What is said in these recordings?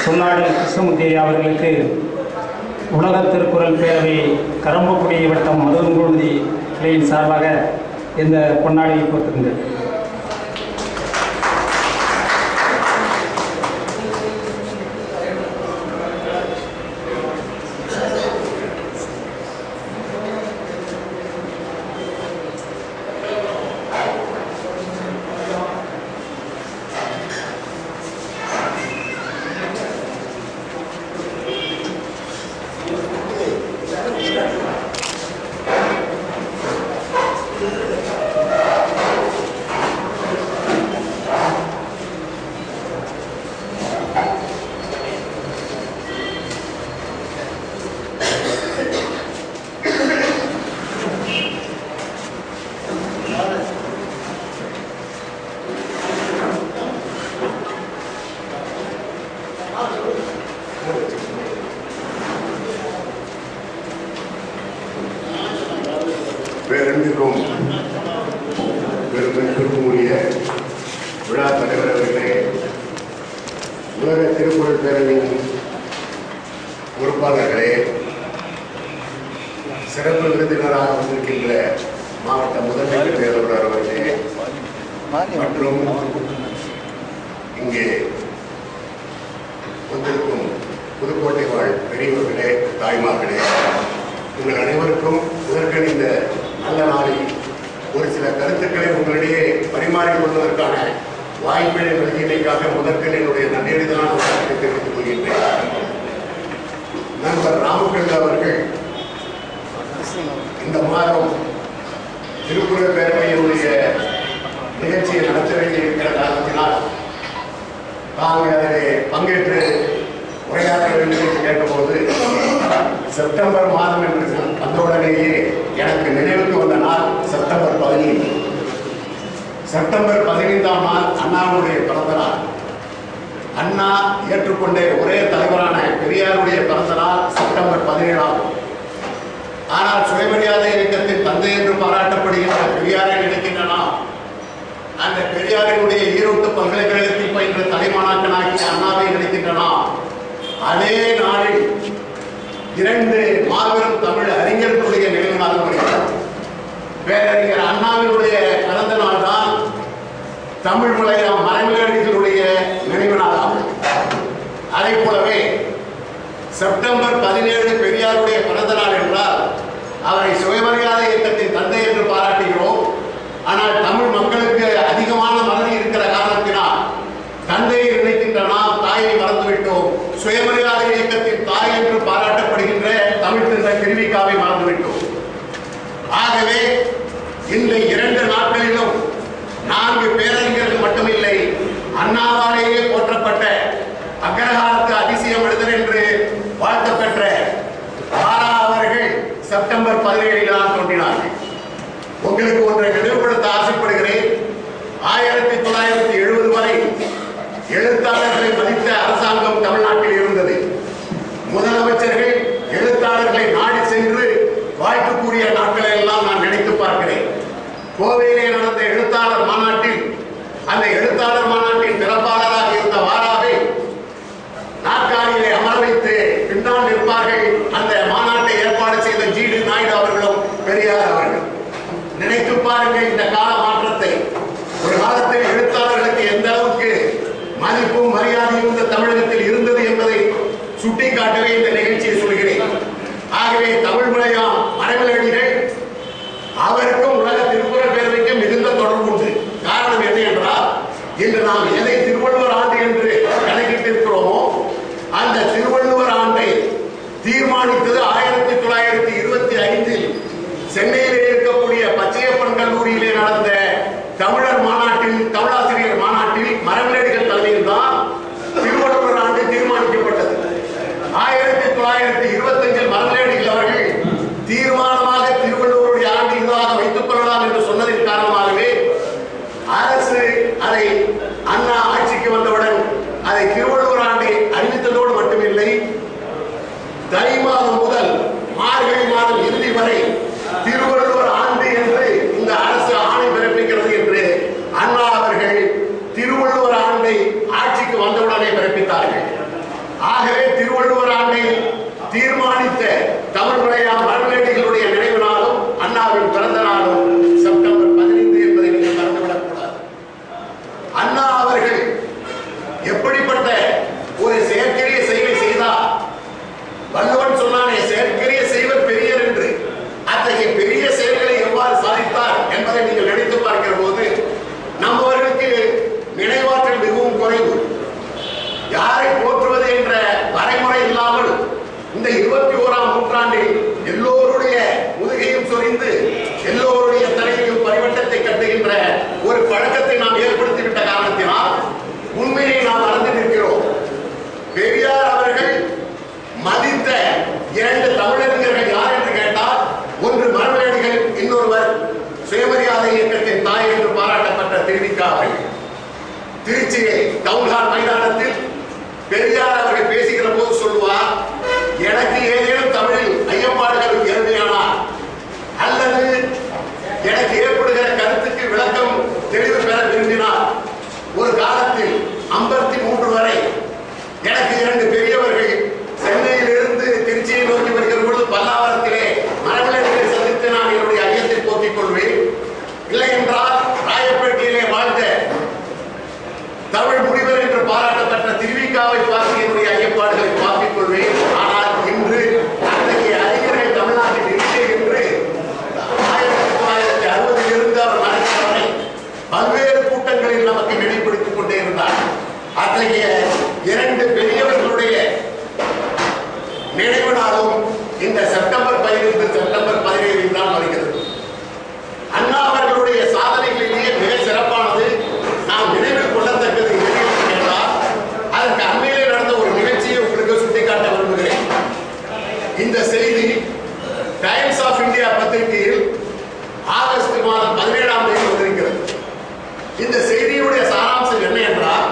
சுன்னாடி கிருஷ்ணமூர்த்தி அவர்களுக்கு உலக திருக்குறள் பேரவை கரம்பக்குடி வட்டம் மதுரங்குழுதி கிளையின் சார்பாக இந்த பொன்னாடியை போட்டிருந்தது. பேரன்பிற்கும் பெருமைக்கும் உரிய விழா தலைவர் அவர்களே, உலக திருக்குறள் பேரவையின் பொறுப்பாளர்களே, சிறப்பு விருந்தினராக வந்திருக்கின்ற மாவட்ட முதன்மை செயலாளர் அவர்களே மற்றும் இங்கே வந்திருக்கும் புதுக்கோட்டை வாழ் பெரியவர்களே, தாய்மார்களே, உங்கள் அனைவருக்கும் முதற்கண் இந்த நல்ல நாளில் ஒரு சில கருத்துக்களை உங்களிடையே பரிமாறிக்கொள்வதற்கான வாய்ப்பினை நல்கியமைக்காக முதற்கண் என்னுடைய நன்றியதான வணக்கத்தை தெரிவித்துக் கொள்கின்றேன். நண்பர் ராமகிருஷ்ண அவர்கள் இந்த மாதம் திருக்குறள் பேரவையினுடைய நிகழ்ச்சியை நடத்த வேண்டியிருக்கிற காரணத்தினால் தாங்கள் அதிலே பங்கேற்று உரையாற்ற வேண்டும் என்று கேட்டபோது செப்டம்பர் மாதம் என்று வந்தவுடனேயே எனக்கு நினைவுக்கு வந்த நாள் செப்டம்பர் 15. செப்டம்பர் 15ஆம் நாள் அண்ணாவுடைய பிறந்த நாள். அண்ணா ஏற்றுக்கொண்ட ஒரே தலைவரான பெரியாருடைய பிறந்த நாள் செப்டம்பர் 17 ஆகும். ஆனால் சுயமரியாதை இயக்கத்தின் தந்தை என்று பாராட்டப்படுகின்ற பெரியாரை நினைக்கின்றன. அந்த பெரியாரினுடைய ஈரோட்டு பல்கலைக்கழகத்தில் பயின்ற தலைமாணாக்கனாகிய அண்ணாவை நினைக்கின்றன. அதே நாளில் 2 மாபெரும் தமிழ் அறிஞர்களுடைய நினைவு நாள் வருகிறது. பேரறிஞர் அண்ணாவினுடைய பிறந்த நாள் தான் தமிழ் மறைமலையடிகளுடைய நினைவு நாளாகும். அதே போலவே செப்டம்பர் 17 பெரியாருடைய பிறந்த நாள் என்றால் அவரை சுயமரியாதை இயக்கத்தின் தந்தை என்று பாராட்டுகிறோம். ஆனால் தமிழ் மக்களுக்கு அதிகமான மறதி இருக்கிற காரணத்தினால் தந்தையை நினைக்கின்ற நாம் தாயை மறந்துவிட்டோம். சுயமரியாதை இயக்கத்தின் தாய் என்று பாராட்டப்படுகின்ற தமிழ் தின்ற திருவிக்காவை மறந்துவிட்டோம். ஆகவே இந்த 2 நாட்களிலும் 4 பேரறிஞர்கள் மட்டுமில்லை, அண்ணாவாலேயே போற்றப்பட்ட அக்ரஹாரத்து அதிசய மனிதர் என்று வாழ்த்து பெற்ற பாரா அவர்கள் செப்டம்பர் 17 தான் தோன்றினார்கள். உங்களுக்கு ஒன்றை நினைவுபடுத்த ஆசைப்படுகிறேன். 1970 வரை எழுத்தாளர்களை மதித்த அரசாங்கம் தமிழ்நாட்டில் இருந்தது. முதலமைச்சர்கள் எழுத்தாளர்களை நாடி சென்று வாழ்த்து கூறிய நாட்களை எல்லாம் நான் நினைத்து பார்க்கிறேன். கோவையிலே நடந்த எழுத்தாளர் மாநாட்டில் அந்த எழுத்தாளர் மாநாட்டின் திறப்பாளராக இருந்த வாராவை நாற்காலியிலே அமர வைத்து பின்னால் நிற்பார்கள் அந்த மாநாட்டை ஏற்பாடு செய்த ஜி.டி. நாயுடு அவர்களும் பெரியார் அவர்கள். நினைத்து பாருங்கள் இந்த கால மாற்றத்தை. ஒரு காலத்தில் எழுத்தாளர்களுக்கு எந்த அளவுக்கு மதிப்பும் மரியாதையும் இந்த தமிழகத்தில் இருந்தது என்பதை சுட்டிக்காட்டவே இந்த நிகழ்ச்சியை சொல்கிறேன். ஆகவே தமிழ் மறைமலையடிகள் அவருக்கும் உலக திருக்குறள் பேரவைக்கும் மிகுந்த தொடர்பு உண்டு. காரணம் என்ன என்றால், இன்று நாம் எதை திருவள்ளுவர் ஆண்டு என்று கணக்கிட்டிருக்கிறோமோ அந்த திருவள்ளுவர் ஆண்டை தீர்மானித்தது 1925 சென்னையிலே இருக்கக்கூடிய பச்சையப்பன் கல்லூரியிலே நடந்த தமிழர் மாநாட்டில், தமிழாசிரியர் மாநாட்டில் மறைமலையடிகள் தலைமையில் தான் திருவள்ளுவர் ஆண்டு தீர்மானிக்கப்பட்டது. 1925 மறைமலையடிகள் அவர்கள் தீர்மானமாக திருவள்ளுவருடைய ஆண்டு இதுவாக வைத்துக் கொள்ளலாம் என்று சொன்னதின் காரணமாகவே அரசு அதை அண்ணா ஆட்சிக்கு வந்தவுடன் அதை திருவள்ளுவர் ஆண்டை அறிவித்ததோடு மட்டுமில்லை, தை மாதம் முதல் மார்கழி மாதம் இறுதி வரை திருவள்ளுவர் ஆண்டு என்று இந்த அரசு ஆணை பிறப்பிக்கிறது என்று அண்ணா அவர்கள் திருவள்ளுவர் ஆண்டை ஆட்சிக்கு வந்தவுடனே பிறப்பித்தார்கள். இந்த 21ஆம் நூற்றாண்டில் எல்லோருடைய முதுகையும் சொரிந்து எல்லோருடைய தலையிலும் பரிவட்டத்தை கட்டுகின்ற ஒரு பழக்கத்தை நாம் ஏற்படுத்திவிட்ட காரணத்தினால் உண்மையை நாம் மறந்து நிற்கிறோம். பெரியார் அவர்கள் மதித்த 2 தமிழறிஞர்கள் யார் என்று கேட்டால், ஒன்று மரபேடிகள், இன்னொருவர் சுயமரியாதை இயக்கத்தின் தாய் என்று பாராட்டப்பட்ட திருவிக அவர்கள். திருச்சியை டவுன்ஹால் மைதானத்தில் பெரியார் அவர்கள் பேசுகிற போது சொல்லுவார், எனக்கு ஏதேனும் தமிழில் ஐயப்பாடுகள் ஏழ்மையானால் அல்லது எனக்கு ஏற்படுகிற கருத்துக்கு விளக்கம் தெளிவு பெற விரும்பினார், ஒரு காலத்தில் 53 வரை எனக்கு 2 பெரியவர்கள் சென்னையிலிருந்து திருச்சியை நோக்கி வருகிற பொழுது பல்லாவரத்திலே மரபுகளை சந்தித்து நான் என்னுடைய ஐயத்தை போக்கிக் கொள்வேன். இல்லை என்றால் ராயப்பேட்டையிலே வாழ்ந்த தமிழ் முடிவர் என்று பாராட்டப்பட்ட திருவிகாவை பார்த்து என்னுடைய ஐயப்பாடுகளை பார்த்துக் கொள்வேன். ஆனால் இன்று அன்றைய அறிஞர்கள் தமிழ்நாட்டில் இல்லை என்று 1960 இருந்து அவர் மறைந்த வரை பல்வேறு கூட்டங்களில் நமக்கு நினைப்படுத்திக் கொண்டே இருந்தார். அத்தகைய 2 பெரியவர்களுடைய நினைவு நாளும் இந்த செப்டம்பர் 15 செப்டம்பர் 17 தான் வருகிறது. அண்ணா அவர்களுடைய சாதனைகளிலேயே மிக சிறப்பானது நாம் நினைவில் கொள்ளத்தக்கது என்றால் அதற்கு அண்மையிலே நடந்த ஒரு நிகழ்ச்சியை உங்களுக்கு சுட்டிக்காட்ட விரும்புகிறேன். இந்த செய்தி டைம்ஸ் ஆஃப் இந்தியா பத்திரிகையில் ஆகஸ்ட் மாதம் 17ஆம் தேதி வந்திருக்கிறது. இந்த செய்தியுடைய சாராம்சம் என்ன என்றால்,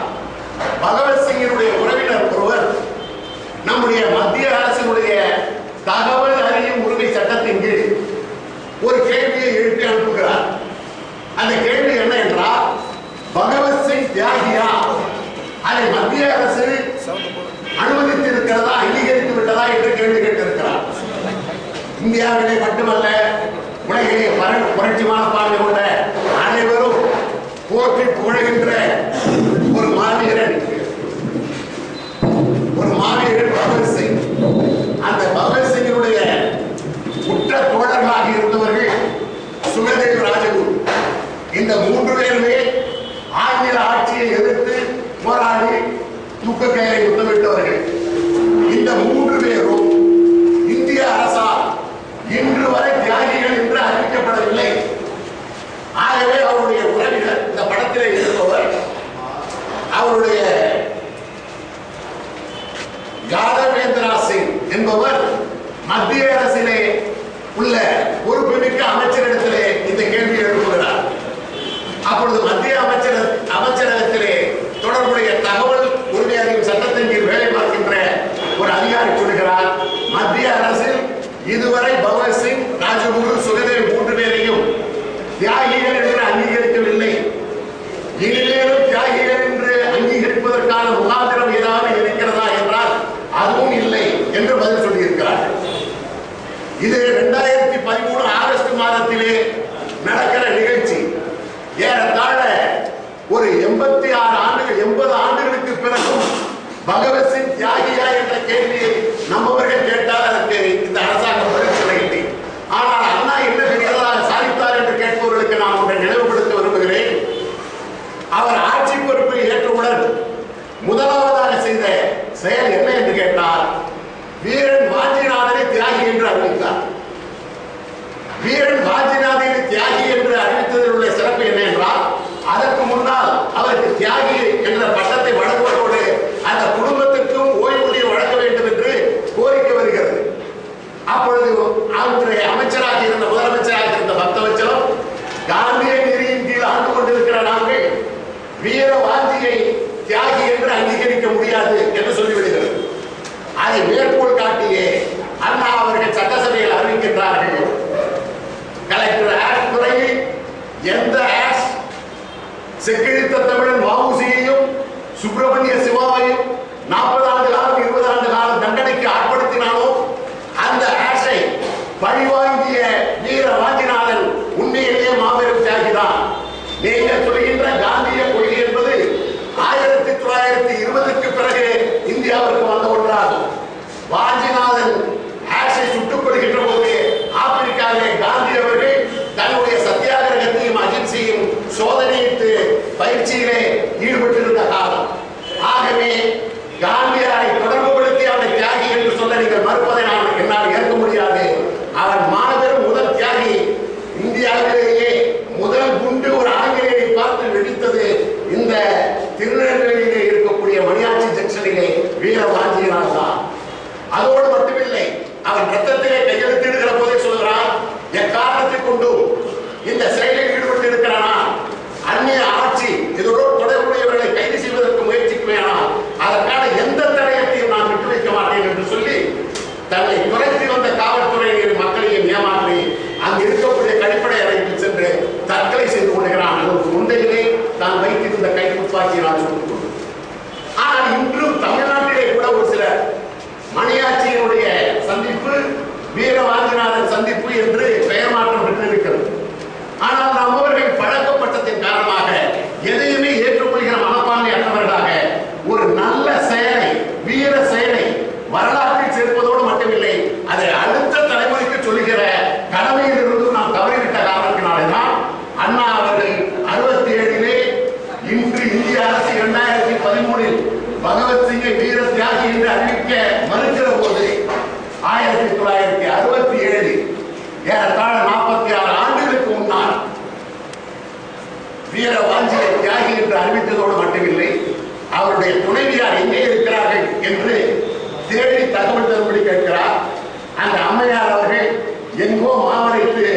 பகவத்சிங்கினுடைய உறவினர் ஒருவர் நம்முடைய மத்திய அரசினுடைய தகவல் அறியும் உரிமை சட்டத்தின் கீழ் ஒரு கேள்வியை எழுப்பி அனுப்புகிறார். அந்த கேள்வி என்ன என்றால், பகவத்சிங் தியாகியா, அதை மத்திய அரசு அனுமதித்திருக்கிறதா, அங்கீகரித்து விட்டதா என்று கேள்வி கேட்டிருக்கிறார். இந்தியாவிலே மட்டுமல்ல, உலகிலே புரட்சி மனப்பான்மை கொண்ட அனைவரும் போற்றி புகழ்கின்ற ஒரு மாவீரன் பகவத்சிங். அந்த பகவத்சிங்கினுடைய உற்ற தோழர்களாக இருந்தவர்கள் சுகதேவ் ராஜகுரு. இந்த 3 பேருமே ஆங்கில ஆட்சியை எதிர்த்து போராடி தூக்கக்கயிறை முத்தமிட்டவர்கள். இந்த 3 பேரும் இந்திய அரசால் இன்று வரை தியாகிகள் என்று அறிவிக்கப்படவில்லை. ஆகவே அவருடைய உறவினர் இந்த படத்திலே இருப்பவர் அவருடைய யாதவேந்திரா சிங் என்பவர் மத்திய அரசிலே உள்ள பொறுப்புமிக்க அமைச்சரிடத்திலே இந்த கேள்வியை எழுப்புகிறார். அப்பொழுது மத்திய அமைச்சரகத்திலே தொடர்புடைய தகவல் உரிமை அறியும் சட்டத்தின் கீழ் வேலை பார்க்கின்ற ஒரு அதிகாரி சொல்கிறார், மத்திய அரசில் இதுவரை பகவத்சிங், ராஜகுரு, சுகதேவ் 3 பேரையும் தியாகிகள் என்று அங்கீகரிக்கவில்லை. இனிமேலும் தியாகிகள் என்று அங்கீகரிப்பதற்கான முகாந்திரம் ஏதாவது இருக்கிறதா என்றால் அதுவும் இல்லை என்று பதில் சொல்லியிருக்கிறார். இது 2013 ஆகஸ்ட் மாதத்திலே நடக்கிற நிகழ்ச்சி. ஏறத்தாழ ஒரு 80 ஆண்டுகளுக்கு பிறகும் பகவத்சிங் தியாகியா என்ற கேள்வியை நம்மவர்கள் கேட்டால் அதற்கு இந்த அரசாங்கம் பதில் சொல்லவில்லை. ஆனால் அண்ணா என்ன பெரியதாக சாதித்தார் என்று கேட்பவர்களுக்கு நான் ஒன்றை நினைவுபடுத்த விரும்புகிறேன். அவர் ஆட்சி பொறுப்பை ஏற்றவுடன் முதலாவதாக செய்த செயல் என்ன என்று கேட்டால், வீரன் வாஞ்சிநாதனை தியாகி என்று அறிவித்தார். வீரன் வாஞ்சிநாதனை தியாகி என்று அறிவித்ததில் உள்ள சிறப்பு என்ன என்றால், அதற்கு முன்னால் அவருக்கு தியாகி என்ற பட்டத்தை வழங்குவதோடு அந்த குடும்பத்திற்கும் ஓய்வூதியம் வழங்க வேண்டும் என்று கோரிக்கை வருகிறது. அப்பொழுது அன்றைய அமைச்சராக இருந்த முதலமைச்சராக இருந்த பக்தவச்சலம், காந்திய நெறியின் கீழ் ஆண்டு கொண்டிருக்கிற நாங்கள் வீர வாஞ்சியை தியாகி என்று அங்கீகரிக்க முடியாது என்று சொல்லிவிடுகிறது. அதை மேற்கோள் காட்டியே அண்ணா அவர்கள் சட்டசபையில் அறிவிக்கின்றார்கள், கலெக்டர் ஆக்ட் துறையில் எந்த ஆக்ட் செக்கிழித்த தமிழன் வ.உ.சியையும் சுப்பிரமணிய சிவாவையும் 40 ஆண்டு காலம் 20 ஆண்டு காலம் தண்டனைக்கு ஆட்படுத்தினாலும் அந்த ஆக்டை பழிவாங்கிய வீர வாஞ்சிநாதன் உண்மையிலேயே மாபெரும் தியாகிதான். நீங்கள் சொல்கின்ற காந்திய கொள்கை என்பது 1920க்கு பிறகு இந்தியாவிற்கு வந்த ஒன்றாகும். வாஞ்சிநாதன் ஆக்டை சுட்டுக்கொள்கின்ற போது ஆப்பிரிக்காவிலே காந்தி அவர்கள் தன்னுடைய சத்தியாகிரகத்தையும் அகிம்சையும் சோதனையிட்டு பயிற்சியிலே ஈடுபட்டிருந்த காலம். ஆகவே காந்தியாரை தொடர்புபடுத்தி அவனை தியாகி என்று சொல்ல நீங்கள் மறுப்பது வீர வாஞ்சியினால் தான். அதோடு மட்டுமில்லை, அவன் ரத்தத்திலே கையெழுத்திடுகிற போதே சொல்கிறான், எக்காரணத்தை கொண்டு இந்த செயலில் ஈடுபட்டு இருக்கிறானா அந்நிய ஆட்சி இதோடு தொடர்புடையவர்களை கைது செய்வதற்கு முயற்சிக்குவேனால் அதற்கான எந்த தடயத்தையும் நான் விட்டு வைக்க மாட்டேன் என்று சொல்லி தன்னை குறைத்து வந்த காவல்துறையினர் மக்களையும் ஏமாற்றி அங்கு இருக்கக்கூடிய கழிப்படை அறையில் சென்று தற்கொலை செய்து கொள்கிறான். அதற்கு முந்தையிலே தான் வைத்திருந்த கைத்துப்பாக்கியினால் சுட்டுக் கொண்டு. ஆனால் இன்றும் தமிழ்நாட்டிலே கூட ஒரு சில மணியாட்சியினுடைய சந்திப்பு வீரவாஞ்சிநாதன் சந்திப்பு என்று பெயர் மாற்றம் பெற்றிருக்கிறது. ஆனால் நாம் அவர்கள் பழக்கப்பட்டத்தின் காரணமாக எதையுமே ஏற்றுக்கொள்கிற மனப்பான்மை அற்றவர்களாக ஒரு நல்ல செயலை வீர செயலை வரலாற்றில் சேர்ப்பதோடு மட்டுமில்லை, அதை அடுத்த தலைமுறைக்கு சொல்லுகிற கடமையில் இருந்து நாம் தவறிவிட்ட காரணத்தினால்தான் அண்ணா அவர்கள் 67 இன்று இந்திய அரசு 2013 பகவத்சிங்கை வீர தியாகி என்று அறிவிக்க மறுக்கிற போது 1967 ஏறத்தாழ 46 ஆண்டுகளுக்கு முன்னால் வீர வாஞ்சியை தியாகி என்று அறிவித்ததோடு மட்டுமில்லை, அவருடைய துணைவியார் எங்கே இருக்கிறார்கள் என்று தேடி தகவல் தரும்படி கேட்கிறார். அந்த அம்மையார் அவர்கள் எங்கோ மாவரைத்து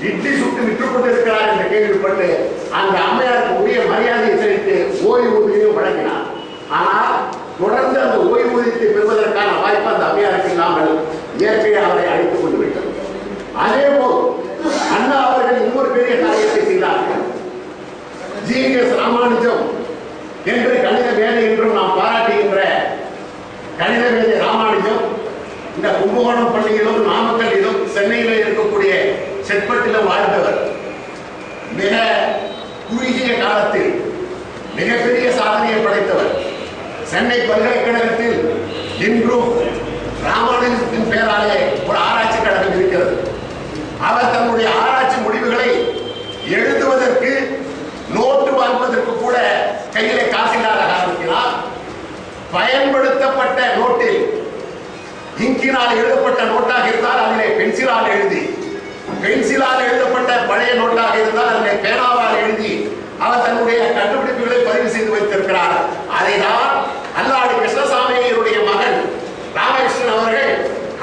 இட்லி சுட்டு விற்று கொண்டிருக்கிறார் என்று கேள்விப்பட்டு அந்த அம்மையாருக்கு உரிய மரியாதையை செலுத்தி ஓய்வூதியம் வழங்கினார். ஆனால் தொடர்ந்து அந்த ஓய்வூதியத்தை பெறுவதற்கான வாய்ப்பு அந்த அம்மையாருக்கு இல்லாமல் இயற்கையை அவரை அழைத்துக் கொண்டு விட்டது. அதேபோல் அண்ணா அவர்கள் இன்னொரு பெரிய காரியத்தை செய்தார்கள். ஜீனியஸ் ராமானுஜம் என்று கணித மேதை என்றும் நாம் பாராட்டுகின்ற கணித மேதை ராமானுஜம் இந்த கும்பகோணம் பள்ளியிலும் நாமக்கல்லிலும் சென்னையிலும் இருக்கக்கூடிய செட்பட்டிலும் வாழ்ந்தவர். மிக குறுகிய காலத்தில் மிகப்பெரிய சாதனையை படைத்தவர். சென்னை பல்கலைக்கழகத்தில் இன்றும் ராமானுஜத்தின் பெயராலே ஒரு ஆராய்ச்சி கழகம் இருக்கிறது. அவர் தன்னுடைய ஆராய்ச்சி முடிவுகளை எழுதுவதற்கு நோட்டு வாங்குவதற்கு கூட கையிலே காசில்லாத காரணத்தினால் பயன்படுத்தப்பட்ட நோட்டில் இங்கினால் எழுதப்பட்ட நோட்டாக இருந்தால் அதிலே பென்சிலால் எழுதி, பென்சிலால் எழுதப்பட்ட பழைய நோட்டாக இருந்தால் அதிலே பேனாவால் எழுதி அவர் தன்னுடைய கண்டுபிடிப்புகளை பதிவு செய்து வைத்திருக்கிறார். அதைதான் அல்லாடி கிருஷ்ணசாமியுடைய மகன் ராமகிருஷ்ணன் அவர்கள்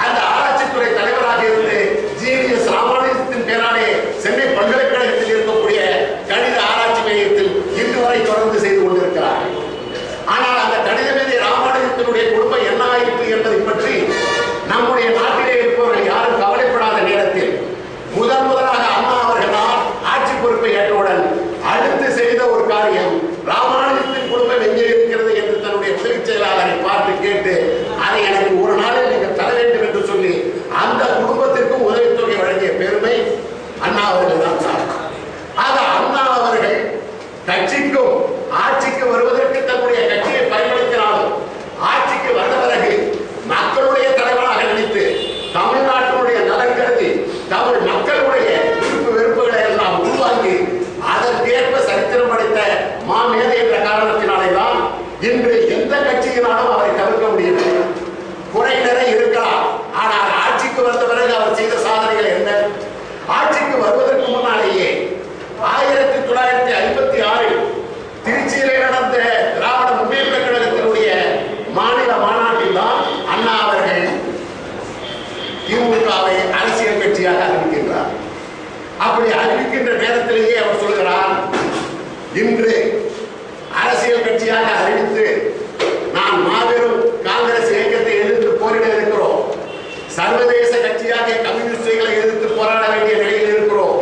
அந்த ஆராய்ச்சித்துறை தலைவராக இருந்து ஜீனியஸ் ராமானுஜத்தின் பேராலே சென்னை பல்கலைக்கழகத்தில் இருக்கக்கூடிய கணித ஆராய்ச்சி மையத்தில் இன்று வரை தொடர்ந்து செய்து கொண்டிருக்கிறார். ஆனால் அந்த கணித மேதை ராமானுஜத்தினுடைய குடும்பம் என்ன ஆயிற்று என்பதை பற்றி நம்முடைய நாட்டிலே இருப்பவர்கள் யாரும் கவலைப்படாத நேரத்தில் முதலாக அண்ணா அவர்களால் ஆட்சி பொறுப்பை ஏற்றவுடன் அடுத்து செய்த ஒரு காரியம், ராமானுஜத்தின் குடும்பம் எங்கே இருக்கிறது என்று தன்னுடைய உதவி செயலாளரை பார்த்து கேட்டு அதை எனக்கு ஒரு நாளில் நீங்கள் தர வேண்டும் என்று சொல்லி அந்த குடும்பத்திற்கும் உதவித்தொகை வழங்கிய பெருமை அண்ணா அவர்கள் தான் சார். ஆக அண்ணா அவர்கள் கட்சிக்கும் ஆட்சிக்கு வருவதற்கு தன்னுடைய கட்சியை பயன்படுத்தினாலும் ஆட்சிக்கு வந்த பிறகு மக்களுடைய தலைவராக நினைத்து தமிழ்நாட்டினுடைய நலன் கருதி தமிழ் மக்களுடைய விருப்பு வெறுப்புகளை எல்லாம் உருவாக்கி அதற்கேற்ப சரித்திரம் படைத்த மாமேதை என்ற காரணத்தினாலேதான் இன்று எந்த கட்சியினாலும் அவரை தவிர்க்க முடியவில்லை. குறை நிறை இருக்கலாம், ஆனால் ஆட்சிக்கு வந்த பிறகு அவர் செய்த சாதனைகள் என்ன? ஆட்சிக்கு வருவதற்கு முன்னாலேயே 1956 திருச்சியிலே நடந்த திராவிட முன்னேற்ற கழகத்தினுடைய மாநில மாநாட்டில் தான் அண்ணா அவர்கள் திமுகவை அரசியல் கட்சியாக அறிவிக்கின்றார். அப்படி அறிவிக்கின்ற நேரத்திலேயே அவர் சொல்கிறார், இன்று அரசியல் கட்சியாக அறிவித்து நான் மாபெரும் காங்கிரஸ் இயக்கத்தை எதிர்த்து போரிட இருக்கிறோம், சர்வதேச கட்சியாக கம்யூனிஸ்டுகளை எதிர்த்து போராட வேண்டிய நிலையில் இருக்கிறோம்,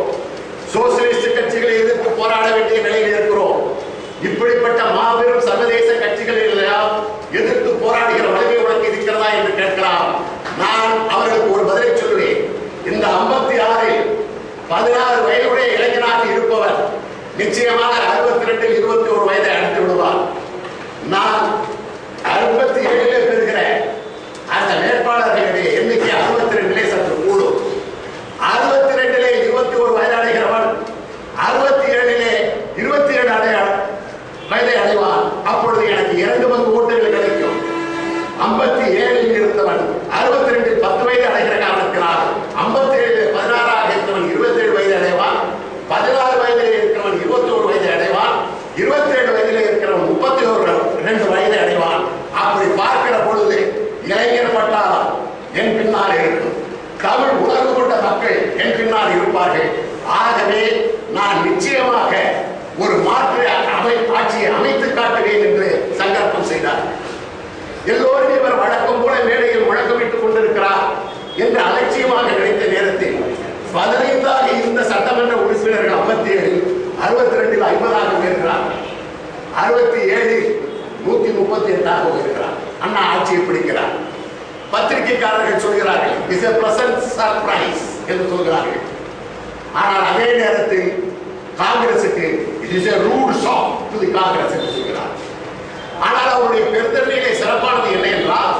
சோசியலிஸ்ட் கட்சிகளை எதிர்த்து போராட வேண்டிய நிலையில் இருக்கிறோம். இப்படிப்பட்ட மாபெரும் சர்வதேச கட்சிகளை எல்லாம் எதிர்த்து போராடுகிற வலிமை உனக்கு இருக்கிறதா என்று கேட்கலாம். நான் அவர்களுக்கு ஒரு பதிலை சொல்லுவேன். இந்த 56 16 வயதுடைய இளைஞனாக இருப்பவர் நிச்சயமாக 62 21 வயதை அடைந்து விடுவார். நான் 67 பெறுகிற அந்த வேட்பாளர்களுடைய எண்ணிக்கை 62 சற்று கூடும். 62 21 வயது அடைகிறவன் 67 27 வயதை அடைவான். அப்பொழுது எனக்கு 2 பங்கு ஓட்டுகள் கிடைக்கும். 57 இருந்தவன் 62 10 வயது அடைகிற காரணத்தினால் 57 16 இருந்தவன் 27 வயது அடைவான். 16 வயதிலே இருக்கிறவன் 21 வயதை அடைவான். 27 வயதிலே இருக்கிறவன் 32 வயதை அடைவான். அப்படி பார்க்கிற பார்க்கிற பொழுது இளைஞர் பட்டாளம் என் பின்னால் இருக்கும், தமிழ் உணர்வு கொண்ட மக்கள் என் பின்னால் இருப்பார்கள். ஆகவே நான் நிச்சயமாக ஒரு மாற்று ஆட்சியை அமைத்து காட்டுவேன் என்று சங்கல்பம் செய்தார். எல்லோரும் இவர் வழக்கம் போல மேடையில் முழக்கமிட்டுக் கொண்டிருக்கிறார் என்று அலட்சியமாக நினைத்த நேரத்தில் 15ஆக இருந்த சட்டமன்ற உறுப்பினர்கள் 57, 62 50 உயர்கிறார், 67 138 உயர்கிறார். அண்ணா ஆட்சியை பிடிக்கிறார். பத்திரிகைக்காரர்கள் சொல்கிறார்கள் இஸ் a pleasant surprise என்று சொல்கிறார்கள். ஆனால் அதே நேரத்தில் காங்கிரசுக்கு it is a rude shock to the Congress என்று சொல்கிறார். ஆனால் அவருடைய பெருந்தன்மையிலே சிறப்பானது என்ன என்றால்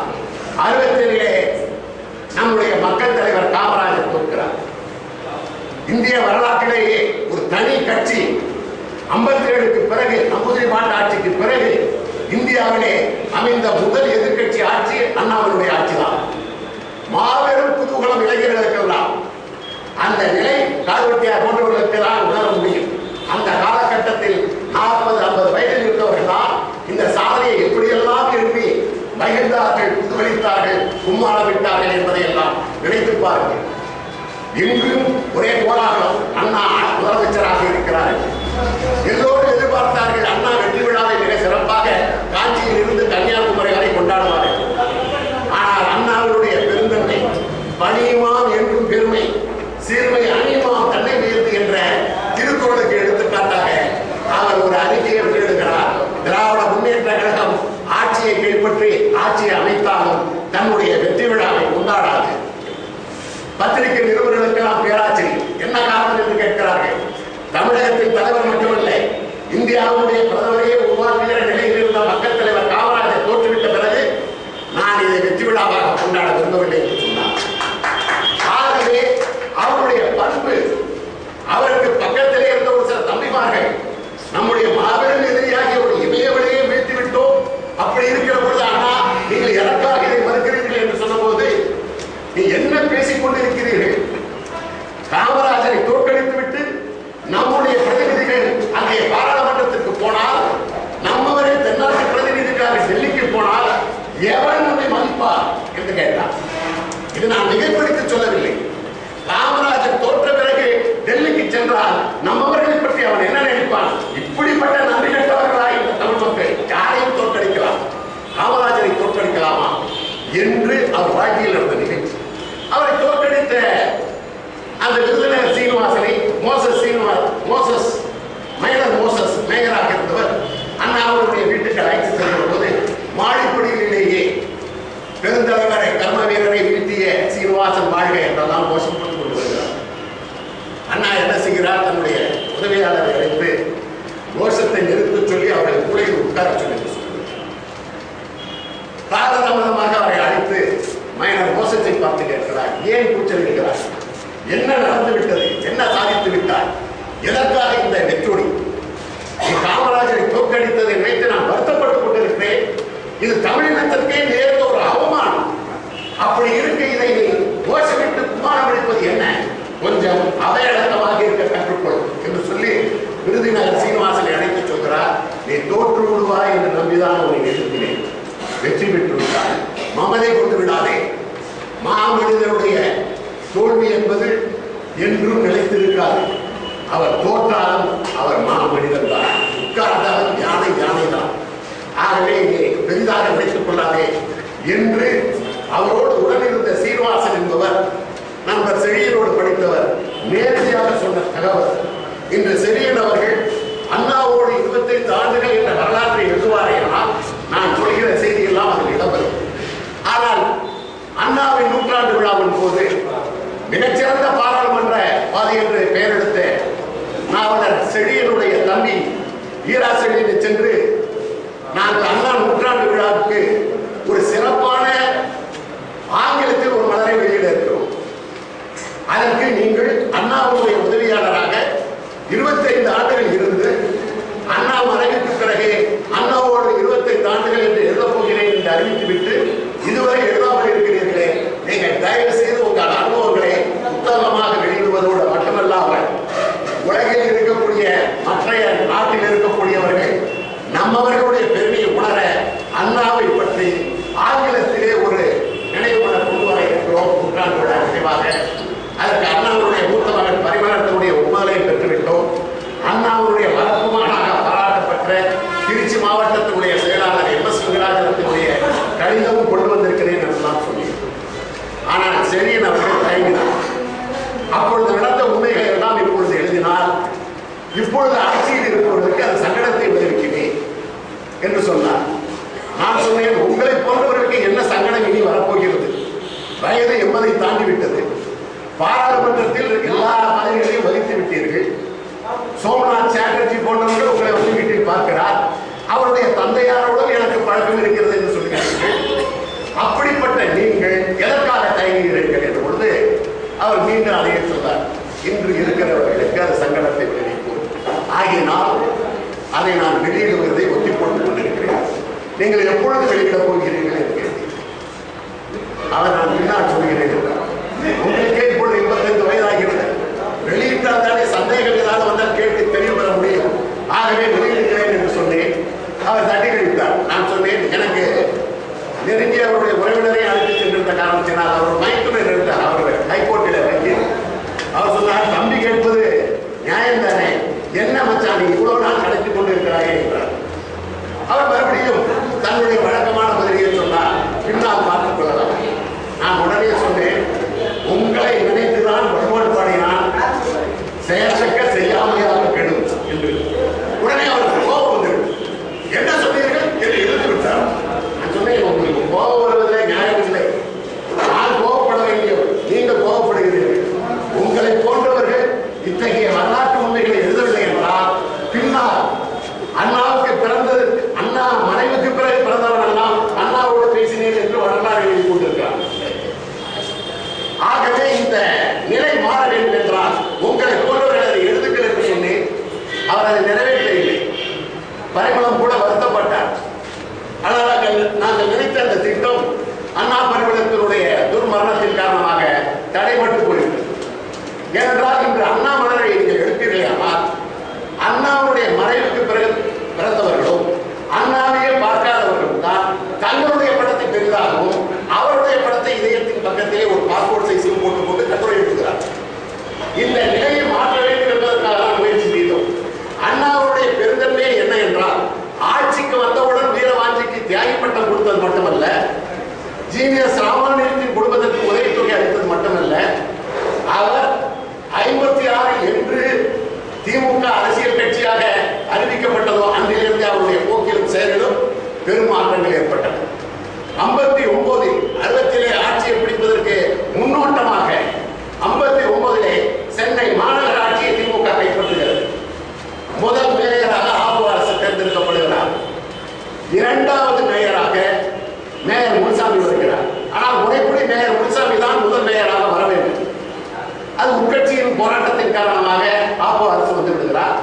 67 நம்முடைய மக்கள் தலைவர் காமராஜர் தோற்கிறார். இந்திய வரலாற்றிலேயே ஒரு தனி கட்சி 57க்கு பிறகு நம்பூதிரி மாவட்ட ஆட்சிக்கு பிறகு இந்தியாவிலே அமைந்த முதல் எதிர்கட்சி ஆட்சி அண்ணாவினுடைய ஆட்சி தான். மாபெரும் குதூகலம் இளைஞர்களுக்கெல்லாம் அந்த நிலை கால்வெட்டியார் போன்றவர்களுக்கு தான் உணர முடியும். அந்த காலகட்டத்தில் 40-50 வயதில் இருந்தவர்கள் தான் இந்த சாதனையை எப்படியெல்லாம் எழுப்பி மகிழ்ந்தார்கள், புதுவளித்தார்கள், கும்மாளமிட்டார்கள் என்பதை எல்லாம் நினைத்து பாருங்கள். இன்றும் ஒரே கோலாகலம், அண்ணா முதலமைச்சராக இருக்கிறார்கள். எல்லோரும் எதிர்பார்த்தார்கள் அண்ணா வெற்றி விழாவை மிக சிறப்பாக காஞ்சியில் இருந்து கன்னியாகுமரி வரை கொண்டாடுவார்கள். ஆனால் அண்ணாவுடைய பெருந்தன்மை, பணியுமாம் என்றும் பெருமை, சீர்மை அணியுமாம் தன்னை உயர்த்து என்ற திருக்குறளுக்கு எடுத்துக்காட்டாக அவர் ஒரு அறிக்கையை வெளியிடுகிறார். திராவிட முன்னேற்ற கழகம் ஆட்சியை கைப்பற்றி ஆட்சியை அமைத்தாலும் தன்னுடைய வெற்றி விழாவை கொண்டாடாது. பத்திரிகை நிருபர்களுக்கெல்லாம் பேராச்சரியம். என்ன காரணம் என்று கேட்கிறார்கள். தமிழகத்தின் தலைவர் மட்டுமல்ல, இந்தியாவுடைய பிரதமரையே உருவாக்குகிற நிலையில் இருந்த மக்கள் தலைவர் காமராஜர் தோற்றுவிட்ட பிறகு நான் இதை வெற்றி விழாவாக கொண்டாட விரும்பவில்லை என்று சொன்னார். ஆகவே அவருடைய பண்பு, அவருக்கு பக்கத்திலே இருந்த ஒரு சில தம்பிமார்கள் நம்முடைய மாபெரும் எதிரியாகிய ஒரு இமயவழியை வீழ்த்தி விட்டோம், அப்படி இருக்கிற பொழுது அண்ணா நீங்கள் எதற்காக இதை மறுக்கிறீர்கள் என்று சொன்னபோது நீ என்ன பேசிக் கொண்டிருக்கிறீர்கள்? காமராஜரை தோற்கடித்து விட்டு நம்முடைய பிரதிநிதிகள் அங்கே பாராளுமன்றத்திற்கு போனால், நம்மவரை தென்னாட்டு பிரதிநிதிக்காக டெல்லிக்கு போனால் எவன் நம்மை மதிப்பார் என்று கேட்டார். இது நான் மிகைப்படுத்தி சொல்லவில்லை. காமராஜர் தோற்ற பிறகு டெல்லிக்கு சென்றால் நம்மவர்களை பற்றி அவன் என்ன நினைப்பான்? இப்படிப்பட்ட நன்றி கட்டவர்களாய் இந்த தமிழ் மக்கள் யாரையும் தோற்கடிக்கலாம், காமராஜரை தோற்கடிக்கலாமா என்று அவர் வாழ்க்கையில் நடந்த நிகழ்ச்சி. அவரை தோற்கடித்த அந்த விருதுநகர் சீனிவாசனை மோசஸ் மேயராக இருந்தவர் அண்ணாவுடைய வீட்டுக்கு அழைத்து செல்கிற போது மாடிப்படியிலேயே பெருந்தலைவரை கர்ம வீரரை வீழ்த்திய சீனிவாசன் வாழ்க என்றெல்லாம் கோஷம் போட்டுக் கொண்டு வருகிறார். அண்ணா என்ன செய்கிறார்? தன்னுடைய உதவியாளரை அழைத்து கோஷத்தை நிறுத்த சொல்லி அவரை கூடையில் உட்கார சொல்லி காலதாமதமாக அவரை அழைத்து மைனர் மோசத்தை பார்த்து கேட்கிறார், ஏன் கூச்சலிடுகிறார்? என்ன நடந்து விட்டது? என்ன சாதித்து விட்டார்? எதற்காக இந்த வெற்றொடி? காமராஜரை தோற்கடித்ததை நினைத்து நான் வருத்தப்பட்டுக் கொண்டிருக்கிறேன். இது தமிழினத்திற்கே நேர்ந்த ஒரு அவமானம். அப்படி இருக்க இதை கோஷமிட்டு குமாரம் அளிப்பது என்ன? கொஞ்சம் அவையடக்கமாக இருக்க கற்றுக்கொள் என்று சொல்லி விருதுநகர் சீனிவாசனை அழைத்து சொல்கிறார், நீ தோற்று விடுவாய் என்று நம்பிதான் உன்னை எழுப்பினேன். வெற்றி பெற்று விட்டார். மமதை கொண்டு விடாதே. மாமனிதனுடைய தோல்வி என்பது என்றும் நிலைத்திருக்காது. அவர் தோற்றாலும் அவர் மாமனிதன் தான், உட்கார்ந்தாலும் யானை தான். ஆகவே நீ பெரிதாக நினைத்துக் கொள்ளாதே என்று அவரோடு உடனிருந்த சீனிவாசன் என்பவர் நண்பர் செழியனோடு படித்தவர் நேரடியாக சொன்ன தகவல். இன்று செழியன் அவர்கள் அண்ணாவோடு 25 ஆண்டுகள் என்ற வரலாற்றை எழுதுவாரையானால் நான் சொல்கிற செய்தி எல்லாம் அதில் இடம்பெறும். ஆனால் அண்ணாவின் 100ஆண்டு விழாவின் போது மிகச்சிறந்த பாராளுமன்ற வாதி என்று பெயரெடுத்த நாவலர் செழியனுடைய தம்பி ஈரா செழியனை சென்று நாங்கள் அண்ணா 100ஆண்டு விழாவுக்கு ஒரு சிறப்பான ஆங்கிலத்தில் ஒரு மலரை வெளியிட இருக்கிறோம். அதற்கு நீங்கள் அண்ணாவுடைய உதவியாளராக 25 ஆண்டுகள் இருந்து அண்ணா மறைவுக்கு பிறகு அண்ணாவோடு 25 ஆண்டுகள் என்று எழுதப் போகிறேன் என்று அறிவித்துவிட்டு இதுவரை எழுதாமல் இருக்கிறீர்களே, நீங்கள் தயவு செய்து உங்கள் அனுபவங்களை புத்தகமாக வெளியிடுவதோடு மட்டுமல்லாமல் உலகில் இருக்கக்கூடிய மற்ற நாட்டில் இருக்கக்கூடியவர்கள் நம்மவர்களுடைய பெருமையை உணர ஆனால் செழியன் அவர்கள் தயங்கினார். அப்பொழுது நடந்த உண்மைகளை எல்லாம் இப்பொழுது எழுதினால் இப்பொழுது ஆட்சியில் இருப்பவர்களுக்கு அது சங்கடத்தை விளைவிக்கிறேன் என்று சொன்னார். நான் சொன்னேன், உங்களை போன்றவர்களுக்கு என்ன சங்கடம் இனி வரப்போகிறது? வயது 80 தாண்டிவிட்டது. பாராளுமன்றத்தில் எல்லா பதவிகளையும் வகித்து விட்டீர்கள். சோம்நாத் சாட்டர்ஜி போன்றவர்கள் உங்களை வந்து வீட்டில் பார்க்கிறார். அவருடைய தந்தையாரோடும் எனக்கு பழக்கம் இருக்கிறது என்று சொல்கிறார்கள். அப்படிப்பட்ட நீங்கள் எதற்காக தயங்குகிறீர்கள் என்ற பொழுது அவர் மீண்டும் அதையே சொன்னார். இன்று இருக்கிறவர்களுக்கு அது சங்கடத்தை விளைவிக்கும். ஆகினால் அதை நான் வெளியிடுவதை ஒத்தி போட்டுக் கொண்டிருக்கிறேன். நீங்கள் எப்பொழுது வெளியிடப் போகிறீர்கள் என்று கேட்டீர்கள். அவர் நான் பின்னால் சொல்கிறேன் என்றார். உங்களுக்கே இப்பொழுது 85 வயதாகிறது. வெளியிட்டால் தானே சந்தேகம் ஏதாவது வந்தால் கேட்டு தெரிய பெற முடியும். ஆகவே வெளியிடுகிறேன் என்று சொன்னேன். அவர் தட்டி கழித்தார். நான் சொன்னேன், எனக்கு நெருங்கிய அவருடைய உறவினரை அழைத்து சென்றிருந்த காரணத்தினால் அவர் மைத்துனர் இருந்தார். அவர் ஹைகோர்ட்டில் வைத்து அவர் சொன்னார், தம்பி கேட்பது நியாயம் தானே, என்ன மச்சான் நீ இவ்வளவு நாள் நடத்திக் கொண்டிருக்கிறாயே என்றார். அவர் மறுபடியும் தன்னுடைய வழக்கமான பதிலையை சொன்னார், பின்னால் பார்த்துக் கொள்ளலாம். நான் உடனே சொன்னேன், உங்களை நினைத்துதான் வருமான் பாடினான், செயற்க செய்யாமையாக கெடும் என்று. உடனே அவருக்கு கோபம் வந்துவிடும். என்ன சொன்னீர்கள் என்று எழுந்து விட்டார். நான் சொன்னேன், உங்களுக்கு கோபம் வருவதில்லை, நியாயம் இல்லை. நான் கோபப்பட வேண்டியவர், நீங்கள் கோபப்படுகிறீர்கள். உங்களை போன்றவர்கள் இத்தகைய வரலாற்று உண்மைகளை எழுதவில்லை என்றால் பின்னால் அண்ணாவுக்கு பிறந்தது, அண்ணா மறைவுக்கு பிறகு பிறந்தவன் எல்லாம் அண்ணாவோடு பேசினேன் என்று வரலாறு எழுதி கொண்டிருக்கிறார். ஆகவே இந்த நிலை மாற வேண்டும் என்றால் உங்களை போன்றவர்கள் அதை எழுதுங்கள் என்று சொன்னேன். அவர் அதை நிறைவேற்றவில்லை. பரிமளம் கூட வருத்தப்பட்டார். ஆனால் நாங்கள் நினைத்த அந்த திட்டம் அண்ணா பரிமளத்தினுடைய துர்மரணத்தின் காரணமாக தடைபட்டு போயிருக்கிறது. ஏனென்றால் இன்று அண்ணா மலரை நீங்கள் எடுப்பீர்களே, ஆனால் அண்ணாவுடைய மறைவுக்கு பிறகு பிறந்தவர்களும் அண்ணாவையே பார்க்காதவர்களும் தான் தங்களுடைய படத்தை பெரிதாகவும் அவருடைய படத்தை இதயத்தின் பக்கத்திலே ஒரு பாஸ்போர்ட் சைஸில் போட்டு போட்டு கட்டுரை எழுதுகிறார். இந்த நிலையை மாற்ற வேண்டும் என்பதற்காக முயற்சி செய்தோம். அண்ணாவுடைய பெருந்தன்மை என்ன என்றால், ஆட்சிக்கு வந்தவுடன் வீரவாஞ்சிக்கு தியாகி பட்டம் கொடுத்தது மட்டுமல்ல, ஜீனியஸ் ராமானுஜத்தின் குடும்பத்திற்கு உதவித்தொகை அளித்தது மட்டுமல்ல, அவர் 56 என்று திமுக அரசியல் கட்சியாக அறிவிக்கப்பட்டதோ அன்றிலிருந்து அவருடைய போக்கிலும் செயலிலும் பெரும் மாற்றங்கள் ஏற்பட்டன. 59 60 ஆட்சியை பிடிப்பதற்கு முன்னோட்டமாக 59 சென்னை மாநகராட்சியை திமுக கைப்பற்றுகிறது. முதல் மேயராக ஆபு அரசு தேர்ந்தெடுக்கப்படுகிறார். இரண்டாவது மேயராக மேயர் முனுசாமி வருகிறார். ஆனால் முறைப்படி மேயர் முனுசாமி தான் முதல் மேயராக வர வேண்டும். அது உட்கட்சியின் போராட்டத்தின் காரணமாக ஆபு அரசு வந்து விடுகிறார்.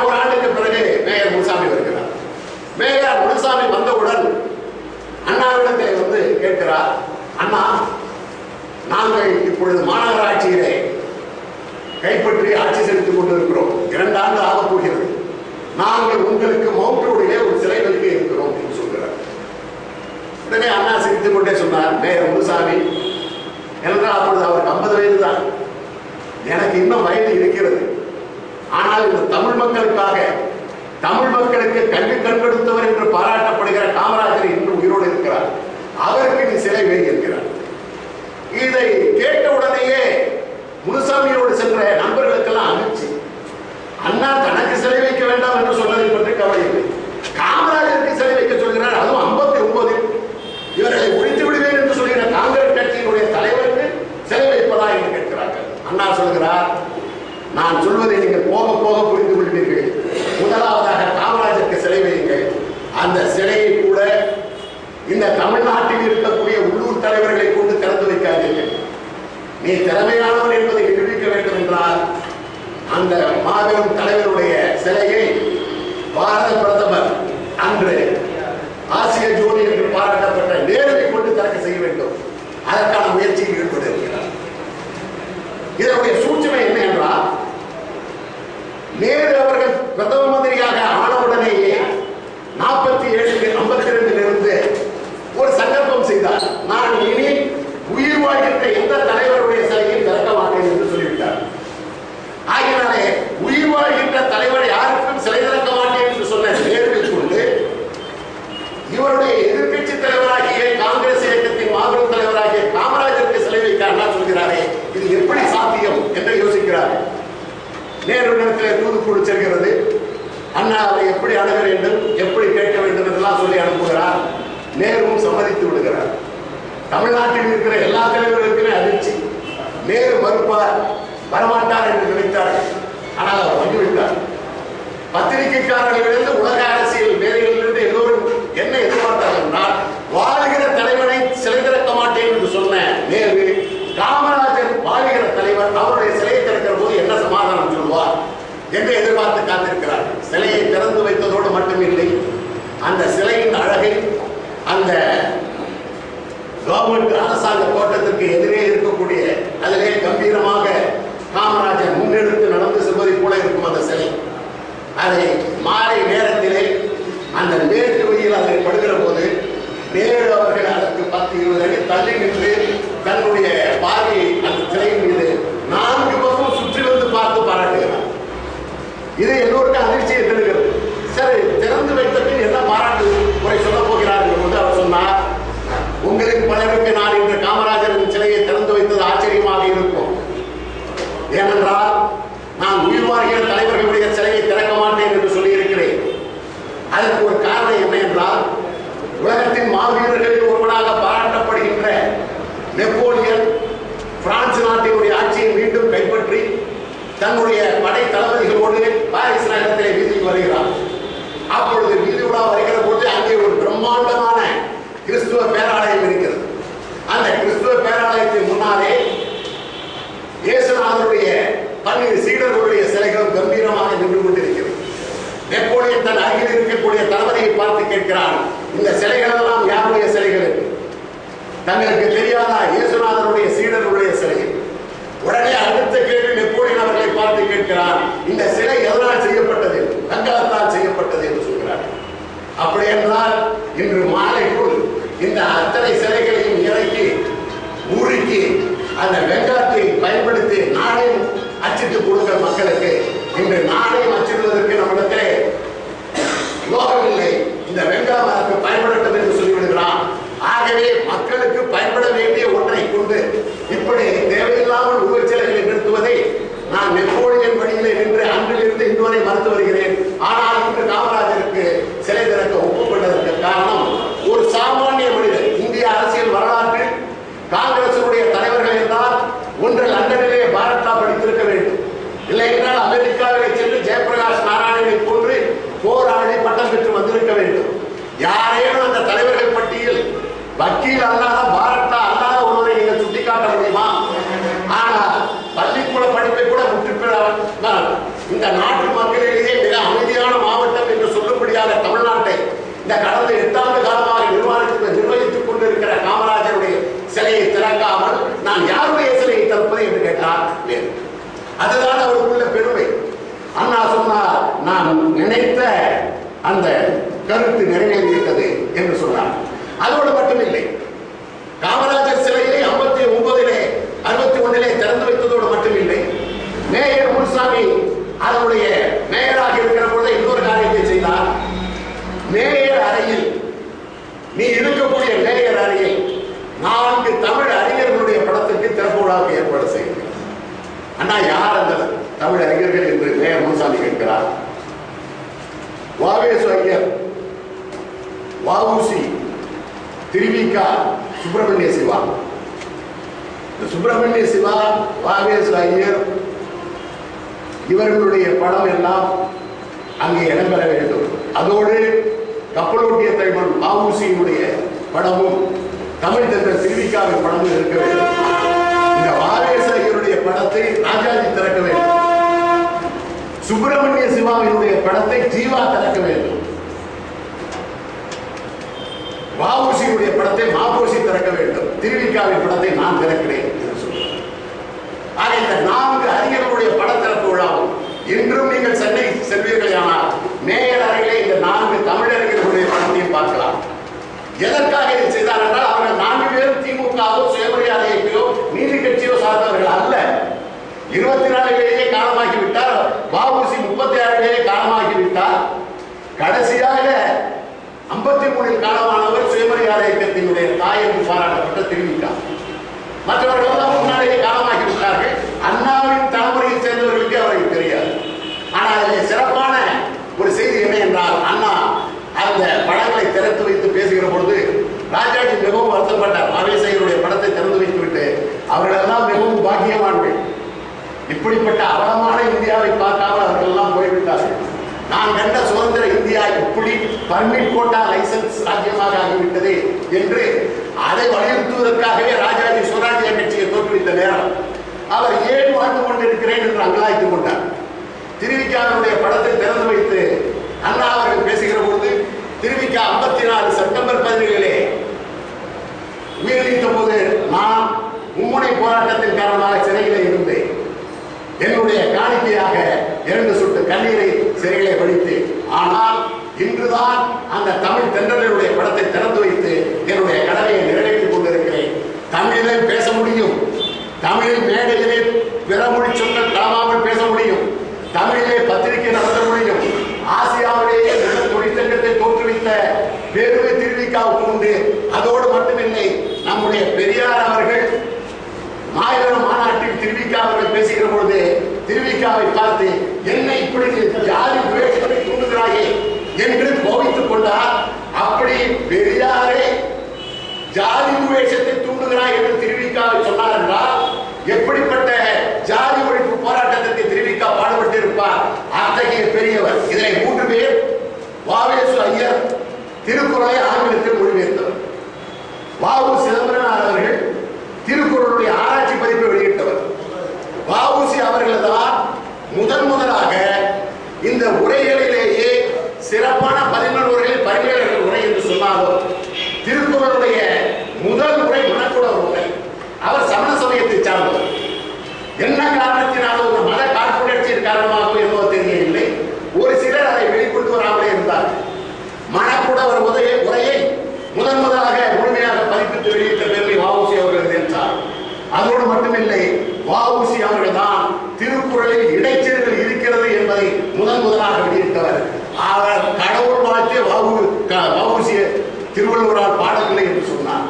ஒரு ஆண்டுக்கு பிறகு மேயர் முனுசாமி வருகிறார். மேயர் முனுசாமி வந்தவுடன் அண்ணாவிடத்தில் வந்து கேட்கிறார், அண்ணா, நாங்கள் இப்பொழுது மாநகராட்சியிலே கைப்பற்றி ஆட்சி செலுத்திக் கொண்டிருக்கிறோம். 2 ஆண்டு ஆகப் போகிறது. நாங்கள் உங்களுக்கு மவுண்ட் ரோடிலே ஒரு சிலை வைக்க இருக்கிறோம் என்று சொல்கிறார். உடனே அண்ணா சிரித்துக் கொண்டே சொன்னார், மேயர் முனுசாமி என்றால் அப்பொழுது அவருக்கு 50 வயது தான். எனக்கு இன்னும் வயது இருக்கிறது. ஆனால் இந்த தமிழ் மக்களுக்காக, தமிழ் மக்களுக்கு கல்வி கண்கொடுத்தவர் என்று பாராட்டப்படுகிற காமராஜர் இன்னும் உயிரோடு இருக்கிறார். அவருக்கு நீ சிலை வை என்கிறார். இதை கேட்ட உடனேயே முனுசாமியோடு சென்ற நண்பர்களுக்கெல்லாம் அதிர்ச்சி. அண்ணா தனக்கு சிலை வைக்க வேண்டாம் என்று சொன்னதை பற்றி கவலை இல்லை. காமராஜருக்கு சிலை வைக்க சொல்கிறார், அதுவும் 59. இவர்களை ஒழித்து விடுவேன் என்று சொல்கிற காங்கிரஸ் கட்சியினுடைய தலைவருக்கு சிலை வைப்பதா என்று கேட்கிறார்கள். அண்ணா சொல்கிறார், நான் சொல்வதை நீங்கள் போக போக புரிந்து கொள்வீர்கள். முதலாவதாக காமராஜருக்கு சிலை வையுங்கள். அந்த சிலையை கூட இந்த தமிழ்நாட்டில் இருக்கக்கூடிய உள்ளூர் தலைவர்களை கொண்டு திறந்து வைக்காதீர்கள். நீ திறமையானவன் என்பதை நிரூபிக்க வேண்டும் என்றால் அந்த மாபெரும் தலைவருடைய சிலையை பாரத பிரதமர் அன்று ஆசிய ஜோடி என்று பாராட்டப்பட்ட நேருவை கொண்டு திறக்க செய்ய வேண்டும். அதற்கான முயற்சியில் ஈடுபட இருக்கிறார். இதனுடைய சூட்சுமை என்ன என்றால், நேரு அவர்கள் பிரதம மந்திரியாக ஆனவுடனேயே 47-52 ஒரு சங்கல்பம் செய்தார். நான் இனி உயிர் வாழ்கின்ற எந்த தலைவருடைய சிலையும் திறக்க மாட்டேன் என்று சொல்லிவிட்டார். ஆகினாலே உயிர் வாழ்கின்ற தலைவர் யாருக்கும் சிலை திறக்க மாட்டேன் என்று சொன்ன நேருவை கொண்டு இவருடைய எதிர்கட்சி தலைவராகிய காங்கிரஸ் இயக்கத்தின் மாபெரும் தலைவராகிய காமராஜருக்கு சம்மதித்து விடுகிறார். தமிழ்நாட்டில் இருக்கிற எல்லா தலைவர்களுக்குமே அதிர்ச்சி. நேரு மறுப்பார், வரமாட்டார் என்று நினைத்தார்கள். ஆனால் அவர் வந்துவிட்டார். பத்திரிகைக்காரர்களிலிருந்து உலக அரசியல் மேதைகளிலிருந்து எல்லோரும் என்ன எதிர்பார்த்தார்கள் என்றால், வாழ்கிற தலைவனை சிலை திறக்க மாட்டேன் என்று சொன்ன நேரு, காமராஜர் வாழ்கிற தலைவர், அவருடைய சிலையை திறக்கிற போது என்ன சமாதானம் சொல்வார் என்று எதிர்பார்த்து காத்திருக்கிறார். சிலையை திறந்து வைத்ததோடு மட்டுமில்லை, அந்த சிலையின் அழகை அந்த கவர்மெண்ட் அரசாங்க தோட்டத்திற்கு எதிரே இருக்கக்கூடிய அதிலே கம்பீரமாக காமராஜர் முன்னெடுத்து நடந்து செல்வதை போல இருக்கும் அந்த சிலை. அதை மாலை நேரத்திலே அந்த மேற்கு வெயில் அதை படுகிற போது நேரு அவர்கள் அதற்கு 10-20 அடி தள்ளி நின்று தன்னுடைய பார்வையை அந்த சிலையின் மீது 4 பக்கம் சுற்றி வந்து பார்த்து பாராட்டுகிறார். இது எல்லோருக்கும் அதிர்ச்சியை தருகிறது. சரி, திறந்து வைத்த பின் என்ன பாராட்டு முறை சொல்ல போகிறார்கள் என்று அவர் சொன்னார், உங்களின் பலருக்கு நான் இன்று காமராஜரின் சிலையை திறந்து வைத்தது ஆச்சரியமாக இருக்கும். ஏனென்றால் நான் உயிர்வாழ்கிற தலைவர்களுடைய சிலையை திறக்க மாட்டேன் என்று சொல்லியிருக்கிறேன். அதற்கு ஒரு காரணம் என்ன என்றால், உலகத்தின் மாவீரர்களில் ஒருவனாக பாராட்டப்படுகின்ற நெப்போலியன் பிரான்ஸ் நாட்டினுடைய ஆட்சியை மீண்டும் கைப்பற்றி தன்னுடைய படை தளபதிகளோடு பாரிஸ் நகரத்திலே வீதிக்கு வருகிறார். அப்பொழுது வீதி உலா வருகிற போது அங்கே ஒரு பிரம்மாண்டமான கிறிஸ்துவ பேராலயம் இருக்கிறது. அந்த கிறிஸ்துவ பேராலயத்தின் முன்னாலே இயேசுநாதருடைய 12 சீடர்களுடைய சிலைகள் கம்பீரமாக நின்று கொண்டிருக்கிறது. நெப்போலியன் தன் அருகில் இருக்கக்கூடிய தளபதியை பார்த்து கேட்கிறான், இந்த சிலைகள் எல்லாம் யாருடைய சிலைகள் என்று. தங்களுக்கு தெரியாதா? இயேசுநாதருடைய சீடர்களுடைய சிலை. உடனே அடுத்த கேள்வி நெப்போலியன் அவர்களை பார்த்து கேட்கிறார், இந்த சிலை எதனால் செய்யப்பட்டது? வெங்கலத்தால் செய்யப்பட்டது என்று சொல்கிறார். அப்படி என்றால் இன்று மாலைக்குள் இந்த அத்தனை சிலைகளையும் இறக்கி உருக்கி அந்த வெங்கலத்தை பயன்படுத்தி நாணயம் அச்சிட்டு கொடுக்கிற மக்களுக்கு இன்று நாணயம் அச்சிடுவதற்கு நம்மிடத்திலே யோகமில்லை. இந்த வெங்கலம் அதற்கு பயன்படட்டும் என்று சொல்லிவிடுகிறான். ஆகவே மக்களுக்கு பயன்பட வேண்டிய ஒன்றை கொண்டு இப்படி தேவையில்லாமல் உருவச்சிலைகளை நிறுத்துவதை நான் நெப்போலியன் வழியிலே நின்று அன்றிலிருந்து இன்று வரை மறுத்து வருகிறேன். ஆனால் இன்று காமராஜருக்கு சிலை திறக்க ஒப்புக்கொண்டதற்கு காரணம், ஒரு சாமானிய மனிதர் இந்திய அரசியல் வரலாற்றில் காங்கிரசுடைய தலைவர்கள் என்றால் ஒன்று லண்டனிலே பாரதா படித்திருக்க வேண்டும், இல்லை என்றால் அமெரிக்காவிலே சென்று ஜெயபிரகாஷ் நாராயணனை போன்று போராடி பட்டம் பெற்று வந்திருக்க வேண்டும். யாரேனும் அந்த தலைவர்கள் பட்டியல் வக்கீல் அல்லாத பாரதா அல்லாத ஒருவரை நீங்கள் சுட்டிக்காட்ட முடியுமா? ஆனால் பள்ளிக்கூட படிப்பை கூட முற்றுப்பெற இந்த நாட்டு மக்களிலேயே மிக அமைதியான மாவட்டம் என்று சொல்லும்படியாக தமிழ்நாட்டை இந்த கடந்த 8 ஆண்டு காலமாக நிர்வகித்துக் கொண்டிருக்கிற காமராஜருடைய சிலையை திறக்காமல் நான் யாருடைய சிலையை திறப்பது என்று கேட்டார். அதுதான் அவருக்குள்ள பெருமை. அண்ணா சொன்னார், நான் நினைத்த அந்த கருத்து நிறைவேறிவிட்டது என்று சொன்னார். அதோடு மட்டுமில்லை, காமராஜர் சிலையை 59-61 திறந்து வைத்ததோடு மட்டுமில்லை, மேயர் முனுசாமி அதனுடைய மேயராக இருக்கிற பொழுது இன்னொரு காரியத்தை செய்தார். மேயர் அறையில், நீ இருக்கக்கூடிய மேயர் அறையில் 4 தமிழ் அறிஞர்களுடைய படத்திற்கு திறப்பு விழாவுக்கு ஏற்பாடு செய்கிறார். அண்ணா, யார் அந்த தமிழ் அறிஞர்கள் என்று மேயர் முனுசாமி கேட்கிறார். வாவேசு ஐயர், வஉசி, திருவிக, சுப்பிரமணிய சிவா. சுப்பிரமணிய சிவா, வாவேசு ஐயர் இவர்களுடைய படம் எல்லாம் அங்கே இடம்பெற வேண்டும். அதோடு கப்பலோட்டிய தலைவன் வஉசியினுடைய படமும் தமிழ் தந்தர் திருவிகாவின் படமும் இருக்க வேண்டும். இந்த வாவேசு ஐயருடைய படத்தை ராஜாஜி திறக்க வேண்டும். சுப்பிரமணிய சிவாவினுடைய படத்தை ஜீவா திறக்க வேண்டும். வஉசியுடைய படத்தை மாபோசி திறக்க வேண்டும். திருவிகாவின் படத்தை நான் திறக்கிறேன் என்று சொல்றார். ஆக இந்த 4 அறிஞர்களுடைய பட திறப்பு விழாவும் இன்றும் நீங்கள் சென்னை செல்வீர்களானால் மேயர் அறையிலே இந்த 4 தமிழறிஞர்களுடைய படத்தையும் பார்க்கலாம். எதற்காக இதை செய்தார் என்றால், அவர்கள் 4 பேரும் திமுகவோ சுயமரியாதையோ நீதி கட்சியோ சார்ந்தவர்கள் அல்ல. 24 காலமாகிவிட்டார். வஉசி 36 காலமாகிவிட்டார். கடைசியாக 53 காலமானவர் சுயமரியாதை இயக்கத்தினுடைய தாய் என்று பாராட்டப்பட்ட திருவிக. மற்றவர்கள் எல்லாம் முன்னாலேயே காலமாகிவிட்டார்கள். அண்ணாவின் தலைமுறையை சேர்ந்தவர்களுக்கு அவருக்கு தெரியாது. ஆனால் இதில் சிறப்பான ஒரு செய்தி என்ன என்றால், அண்ணா அந்த படங்களை திறந்து வைத்து பேசுகிற பொழுது ராஜாஜி மிகவும் வருத்தப்பட்டார். ஆவேசையருடைய படத்தை திறந்து வைத்துவிட்டு அவர்களெல்லாம் மிகவும் பாக்கியவான்கள், இப்படிப்பட்ட அவலமான இந்தியாவை பார்க்காமல் அவர்கள் எல்லாம் போய்விட்டார்கள். நான் கண்ட சுதந்திர இந்தியா இப்படி பர்மிட் கோட்டா லைசன்ஸ் ராஜ்யமாக ஆகிவிட்டது என்று அதை வலியுறுத்துவதற்காகவே ராஜாஜி சுவராஜ்ய கட்சியை தோற்றுவித்த நேரம் அவர் ஏன் வாழ்ந்து கொண்டிருக்கிறேன் என்று அங்கலாய்த்துக் கொண்டார். திருவிக்காவினுடைய படத்தை திறந்து வைத்து அண்ணா அவர்கள் பேசுகிற பொழுது திருவிக்கா 54 செப்டம்பர் 17 உயிரிழந்த போது நான் மும்முனை போராட்டத்தின் காரணமாக சிறையிலே இருந்தேன். என்னுடைய காணிக்கையாக 2 சொட்டு கண்ணீரை சிறையிலே வடித்து, ஆனால் இன்றுதான் அந்த தமிழ் தென்றலுடைய படத்தை திறந்து வைத்து என்னுடைய கடமையை நிறைவேற்றிக் கொண்டிருக்கிறேன். தமிழிலே பேச முடியும், தமிழில் மேடையிலே பிற மொழி சொற்கள் கலவாமல் பேச முடியும், தமிழிலே பத்திரிகை நடத்த முடியும். ஆசியாவிலேயே தொழிற்சங்கத்தை தோற்றுவித்த பெருமை திருவிக்காவுக்கு உண்டு. அதோடு மட்டுமில்லை, நம்முடைய பெரியார் அவர்கள் மாயவரம் மாநாட்டில் திருவிக்கா அவர்கள் பேசுகிற பொழுது திருவிக்காவை பார்த்து என்னை இப்படி ஜாதி விவேகத்தை தூண்டுகிறாயே என்று கோபித்துக் கொண்டார். அப்படி பெரியாரே ஜாதி விவேகத்தை தூண்டுகிறாய் என்று திருவிக்காவை சொன்னார் என்றால் எப்படிப்பட்ட ஜாதி ஒழிப்பு போராட்டத்திற்கு திருவிக்கா பாடுபட்டு இருப்பார். அத்தகைய பெரியவர். இதிலே 3 பேர். வாவேசு ஐயர் திருக்குறளை ஆங்கிலத்தில் மொழிபெயர்த்தவர். வாவு சிதம்பரனார் அவர்கள் திருக்குறளுடைய ஆராய்ச்சி பதிப்பை வெளியிட்டவர். வஉசி அவர்கள் தான் முதலாக இந்த உரைகளிலேயே சிறப்பான 11 உரைகளில் 17 உரை என்று சொன்னாலும் திருக்குறளுடைய முதல் உரை மணக்குடவர் உரை. அவர் சமண சமயத்தை சார்ந்தவர். என்ன காரணத்தினாலும் ஒரு மத காழ்ப்புணர்ச்சியின் காரணமாக என்னவோ தெரியவில்லை, ஒரு சிலர் அதை வெளிக்கொண்டு வராமலே இருந்தார். மணக்குடவர் உரையை முதலாக முழுமையாக பதிப்பித்து வெளியிட்ட பெருமை வஉசி அவர்கள் என்றார். அதோடு மட்டுமில்லை, வஉசி அவர்கள் தான் திருக்குறளில் இடைச்செருகள் இருக்கிறது என்பதை முதலாக வெளியிட்டவர். அவர் கடவுள் வாழ்த்தே வஉசி திருவள்ளுவரால் பாடவில்லை என்று சொன்னார்.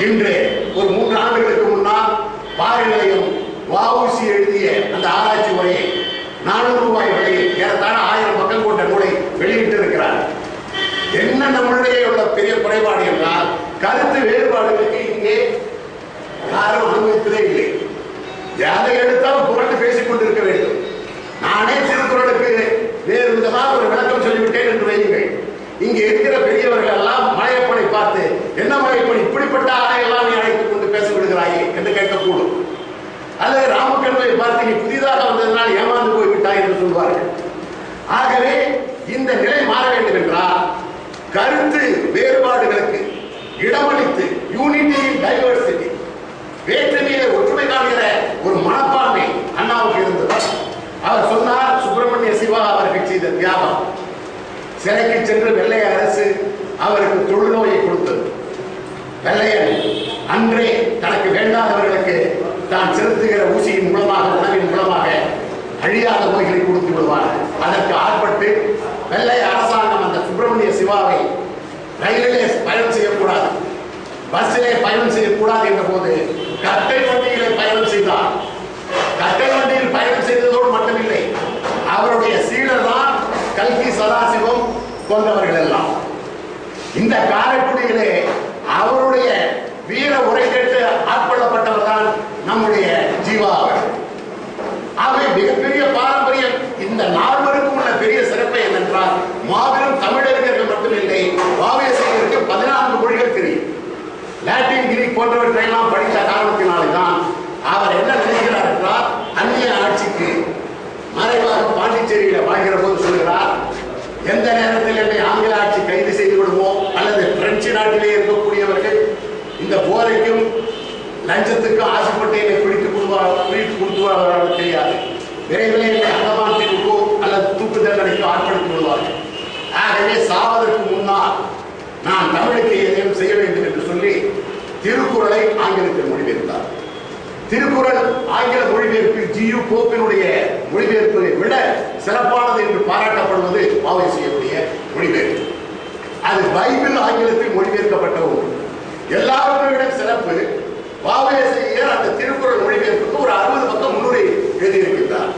இன்று ஒரு 3 ஆண்டுகளுக்கு முன்னால் பாரிநிலையம் வஉசி எழுதிய அந்த ஆராய்ச்சி உரையை 400 ரூபாய் விலையில் ஏறத்தாழ 1000 பக்கம் கொண்ட நூலை வெளியிட்டிருக்கிறார். என்ன நம்மளுடைய உள்ள பெரிய குறைபாடு என்றால் கருத்து வேறுபாடுகளுக்கு இங்கே யாரும் அனுமதிப்பதே இல்லை. எதை எடுத்தாலும் புரண்டு பேசிக் கொண்டிருக்க வேண்டும். நானே திருக்குறளுக்கு வேறு விதமாக ஒரு விளக்கம் சொல்லிவிட்டேன் என்று வையுங்கள். இங்கே இருக்கிற பெரியவர்கள் எல்லாம் மலையப்பனை பார்த்து என்ன மலையப்பன் இப்படிப்பட்ட ஆணையெல்லாம் நீ அழைத்துக் கொண்டு பேச விடுகிறாயே என்று கேட்கக்கூடும். அல்லது ராமக்கண்மை பார்த்து நீ புதிதாக வந்ததனால் ஏமாந்து போய்விட்டாய் என்று சொல்வார்கள். ஆகவே இந்த நிலை மாற வேண்டும் என்றால் கருத்து வேறுபாடுகளுக்கு இடமளித்து யூனிட்டி டைவர்சிட்டி, வேற்றுமையிலே ஒற்றுமை காண்கிற ஒரு மனப்பான்மை அண்ணாவுக்கு இருந்தது. அவர் சொன்னார், சுப்பிரமணிய சிவா அவர்கள் செய்த தியாகம். சிறைக்கு சென்று வெள்ளைய அரசு அவருக்கு தொழுநோயை கொடுத்தது. வெள்ளையன் அன்றே தனக்கு வேண்டாதவர்களுக்கு தான் செலுத்துகிற ஊசியின் மூலமாக, உணவின் மூலமாக அழியாத நோய்களை கொடுத்து விடுவார். அதற்கு ஆட்பட்டு வெள்ளைய அரசாங்கம் அந்த சுப்பிரமணிய சிவாவை ரயிலிலே பயணம் செய்யக்கூடாது, பஸ்ஸிலே பயணம் செய்யக்கூடாது என்ற போது கட்டை வண்டியிலே பயணம் செய்தார். கட்டை வண்டியில் பயணம் செய்ததோடு மட்டுமில்லை, அவருடைய சீடர் தான் கல்கி சதாசிவம் போன்றவர்கள் எல்லாம். இந்த காரைக்குடியிலே அவருடைய வீர உரை கேட்டு ஆட்கொள்ளப்பட்டவர் தான் நம்முடைய ஜீவா அவர்கள். ஆகவே மிகப்பெரிய பாரம்பரியம். இந்த 4 உள்ள பெரிய சிறப்பு என்னென்றால் மாபெரும் தமிழறிஞர்கள் மட்டுமில்லை, வாவேசியருக்கு 14 மொழிகள் தெரியும். லாட்டின், கிரீக் போன்றவற்றையெல்லாம் படித்த காரணத்தினாலே தான் அவர் என்ன நினைக்கிறார் என்றால் அந்நிய ஆட்சிக்கு மறைவாக பாண்டிச்சேரியில் வாழ்கிற போது சொல்கிறார், எந்த நேரத்தில் என்னை ஆங்கில ஆட்சி கைது செய்து விடுமோ அல்லது பிரெஞ்சு நாட்டிலே இருக்கக்கூடியவர்கள் இந்த போரைக்கும் லஞ்சத்துக்கும் ஆசைப்பட்டு என்னை பிடித்து கொடுத்துவார்கள் தெரியாது. விரைவில் என்னை அந்தமான் தீவுக்கோ அல்லது தூக்கு தண்டனைக்கோ ஆட்படுத்தி விடுவார்கள். ஆகவே சாவதற்கு முன்னால் நான் தமிழுக்கு எதையும் செய்ய வேண்டும் என்று சொல்லி திருக்குறளை ஆங்கிலத்தில் மொழிபெயர்த்தார். திருக்குறள் ஆங்கில மொழிபெயர்ப்பு ஜியு போப்பினுடைய மொழிபெயர்ப்பை விட சிறப்பானது என்று பாராட்டப்படுவது வஉசியுடைய மொழிபெயர்ப்பு. அது பைபிள் ஆங்கிலத்தில் மொழிபெயர்க்கப்பட்ட ஒன்று. எல்லாருமே விட சிறப்பு வஉசியர் அந்த திருக்குறள் மொழிபெயர்ப்புக்கு ஒரு 60 பக்கம் முன்னுரை எழுதியிருக்கிறார்.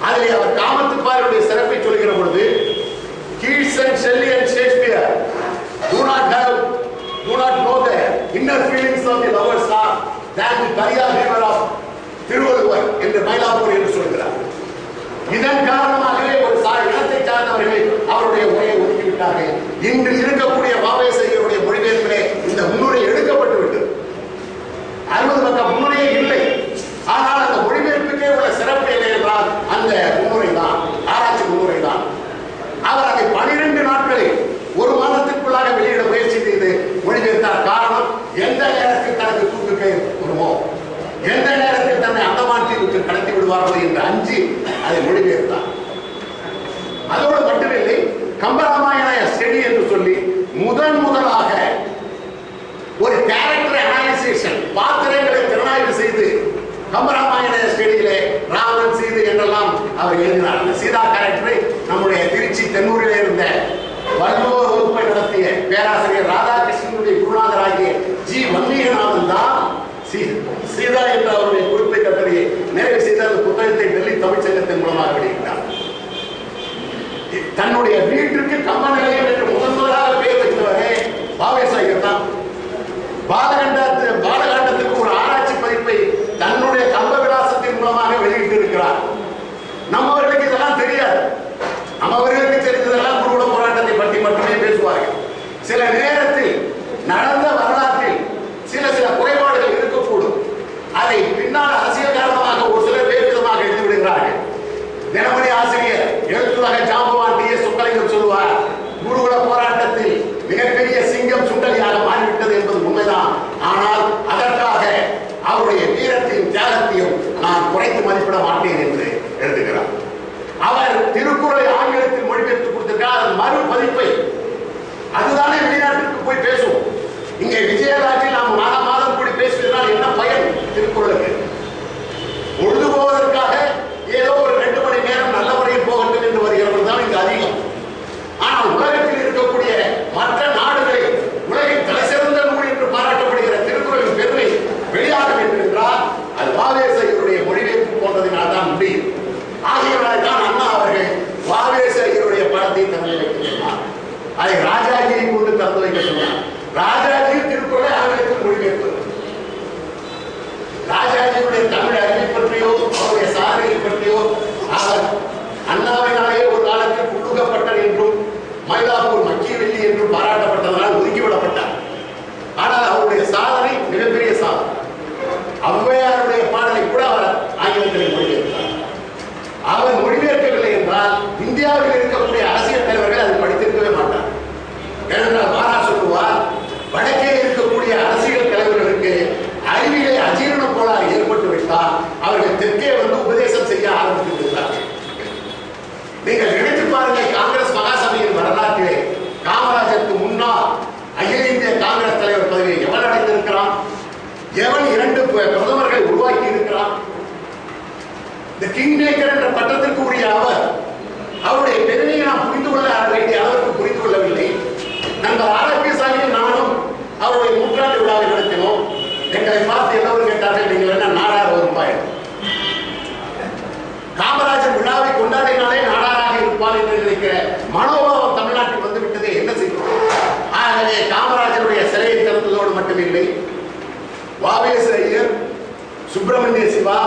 அதில் அவர் காமத்துப்பாருடைய சிறப்பை சொல்கிற பொழுது Keats and Shelley and Shakespeare do inner feelings of the lovers are than the Periyar river of Thiruvalluvar என்று மயிலாப்பூர் என்று சொல்கிறார். இதன் காரணமாகவே ஒரு இனத்தை சார்ந்தவர்கள் அவருடைய உரையை ஒதுக்கிவிட்டார்கள். இன்று இருக்கக்கூடிய வாவேசையருடைய மொழிபெயர்ப்பிலே இந்த முன்னுரை எடுக்கப்பட்டு விட்டது. 60 பக்கம் முன்னுரையே இல்லை. ஆனால் அந்த மொழிபெயர்ப்புக்கே உள்ள சிறப்பு என்ன என்றால் அந்த முன்னுரை தான், ஆராய்ச்சி முன்னுரை தான். அவர் அதை 12 நாட்களில் ஒரு மாதத்திற்குள்ளாக வெளியிட முயற்சி செய்து மொழிபெயர்த்தார். காரணம், எந்த நேரத்தில் தனக்கு தூக்கு வருமோ, எந்த நேரத்தில் தன்னை அந்தமான் தீவுக்கு கடத்தி விடுவார்கள் என்று அஞ்சி அதை மொழிபெயர்த்தார். அதோடு மட்டுமில்லை, கம்பராமாயண ஸ்டடி என்று சொல்லி முதலாக ஒரு கேரக்டர் அனாலிசிஷன், பாத்திரங்களை திறனாய்வு செய்து கம்பராமாயண ஸ்டடியிலே ராமன் சீதை என்றெல்லாம் அவர் எழுதினார். சீதா கேரக்டரை நம்முடைய திருச்சி தென்னூரிலே இருந்த வள்ளுவர் வகுப்பை நடத்திய பேராசிரியர் ராதாகிருஷ்ணனுடைய குருநாதராகிய ஜி வன்னியநாதன் தான் சீதா என்ற அவருடைய குறிப்பை கட்டளையை நிறைவு செய்த அந்த புத்தகத்தை டெல்லி தமிழ்ச்சங்கத்தின் மூலமாக வெளியிட்டார். தன்னுடைய வீட்டிற்கு கம்ப நிலையம் என்று முதலாக பெயர் வைத்தவரே பாவேசாயர் தான். பாலகாண்டத்துக்கு ஒரு ஆராய்ச்சி பதிப்பை தன்னுடைய கம்ப விலாசத்தின் மூலமாக வெளியிட்டு இருக்கிறார். நம்மவர்களுக்கு இதெல்லாம் தெரியாது. நம்மவர்களுக்கு தெரிந்ததெல்லாம் குருகுல போராட்டத்தை பற்றி மட்டுமே பேசுவார்கள். சில நேரத்தில் நடந்த வரலாற்றில் சில குறைபாடுகள் இருக்கக்கூடும். அதை பின்னால் அரசியல் காரணமாக ஒரு சிலர் வேறு விதமாக எழுதி விடுகிறார்கள். தினமணி ஆசிரியர் எழுத்துலக ஜாம்பவான் டி.எஸ். சுக்கலிங்கம் சொல்லுவார், குருகுல போராட்டத்தில் மிகப்பெரிய சிங்கம் சுண்டலியாக மாறிவிட்டது என்பது உண்மைதான். ஆனால் அதற்காக அவருடைய வீரத்தையும் தியாகத்தையும் நான் குறைத்து மதிப்பிட மாட்டேன் என்று எழுதுகிறார். அவர் திருக்குறளை ஆங்கிலத்தில் மொழிபெயர்த்து கொடுத்திருக்கிறார். மறு பதிப்பை அதுதானே வெளிநாட்டிற்கு போய் பேசுவோம். இங்கே விஜயராஜில் நாம் மாதம் கூடி பேசுவதனால் என்ன பயன்? திருக்குறளுக்கு பொழுது போவதற்காக ஏதோ ஒரு 2 மணி நேரம் நல்ல முறையில் போகட்டும் என்று வருகிறவர்கள் தான் இங்கு அதிகம். ஆனால் உலகத்தில் இருக்கக்கூடிய மற்ற நாடுகளில் உலகின் தலைசிறந்த நூல் என்று பாராட்டப்படுகிற திருக்குறளின் பெருமை வெளியாக வேண்டும் என்றால் அது வாவேசையருடைய மொழிபெயர்ப்பு போன்றதினால் தான் முடியும். ஆகியவரால் தான் அண்ணா அவர்கள் வாவேசையருடைய படத்தை திறந்து வைக்க சொன்னார். அதை ராஜாஜியை கொண்டு திறந்து வைக்க சொன்னார். ராஜாஜியும் திருக்குறளை ஆங்கிலத்தில் மொழிபெயர்ப்பது. ராஜாஜியுடைய தமிழ் அறிவை பற்றியோ அவருடைய சாதனை பற்றியோ அவர் அண்ணாவினாலே ஒரு காலத்தில் புழுகப்பட்டர் என்றும் மயிலாப்பூர் மக்கியவெள்ளி என்றும் பாராட்டப்பட்டதனால் ஒதுக்கிவிடப்பட்டார். ஆனால் அவருடைய சாதனை மிகப்பெரிய சாதனை. ஔவையாருடைய பாடலை கூட அவர் ஆங்கிலத்தில் மொழிபெயர்த்தார். அவர் மொழிபெயர்க்கவில்லை என்றால் இந்தியாவில் இருக்கக்கூடிய அரசியல் தலைவர்கள் அதை படித்திருக்கவே மாட்டார். ஏனென்றால் மாறா சொல்லுவார், வடக்கே இருக்கக்கூடிய அரசியல் தலைவர்களுக்கு அறிவிலே அஜீரண கோளாறு ஏற்பட்டு விட்டால் அவர்கள் தெற்கே வந்து உபதேசம் செய்ய ஆரம்பித்து விடுகிறார்கள். நீங்கள் நினைத்து பாருங்கள், காங்கிரஸ் மகாசபையின் வரலாற்றிலே காமராஜருக்கு முன்னால் அகில இந்திய காங்கிரஸ் தலைவர் பதவியை எவன் அடைந்திருக்கிறான்? எவன் 2 பிரதமர்களை உருவாக்கி இருக்கிறான்? இந்த கிங் மேக்கர் என்ற பட்டத்திற்கு உரிய அவர் அவருடைய பெருமையை நாம் புரிந்து கொள்ள வேண்டிய அளவுக்கு புரிந்து கொள்ளவில்லை. நண்பர் ஆரோக்கியசாமியும் நானும் அவருடைய 100ஆண்டு விழாவை நடத்தினோம். எங்களை பார்த்து எல்லோரும் கேட்டார்கள், நீங்கள் என்ன நாடார் வரும்பாய்? காமராஜர் விழாவை கொண்டாடினாலே நாடாராக இருப்பார் என்று நினைக்கிற மனோபாவம் தமிழ்நாட்டில் வந்துவிட்டதே என்ன செய்யும்? ஆகவே காமராஜருடைய சிலையை திறந்ததோடு மட்டுமில்லை, வாவேசையர், சுப்பிரமணிய சிவா,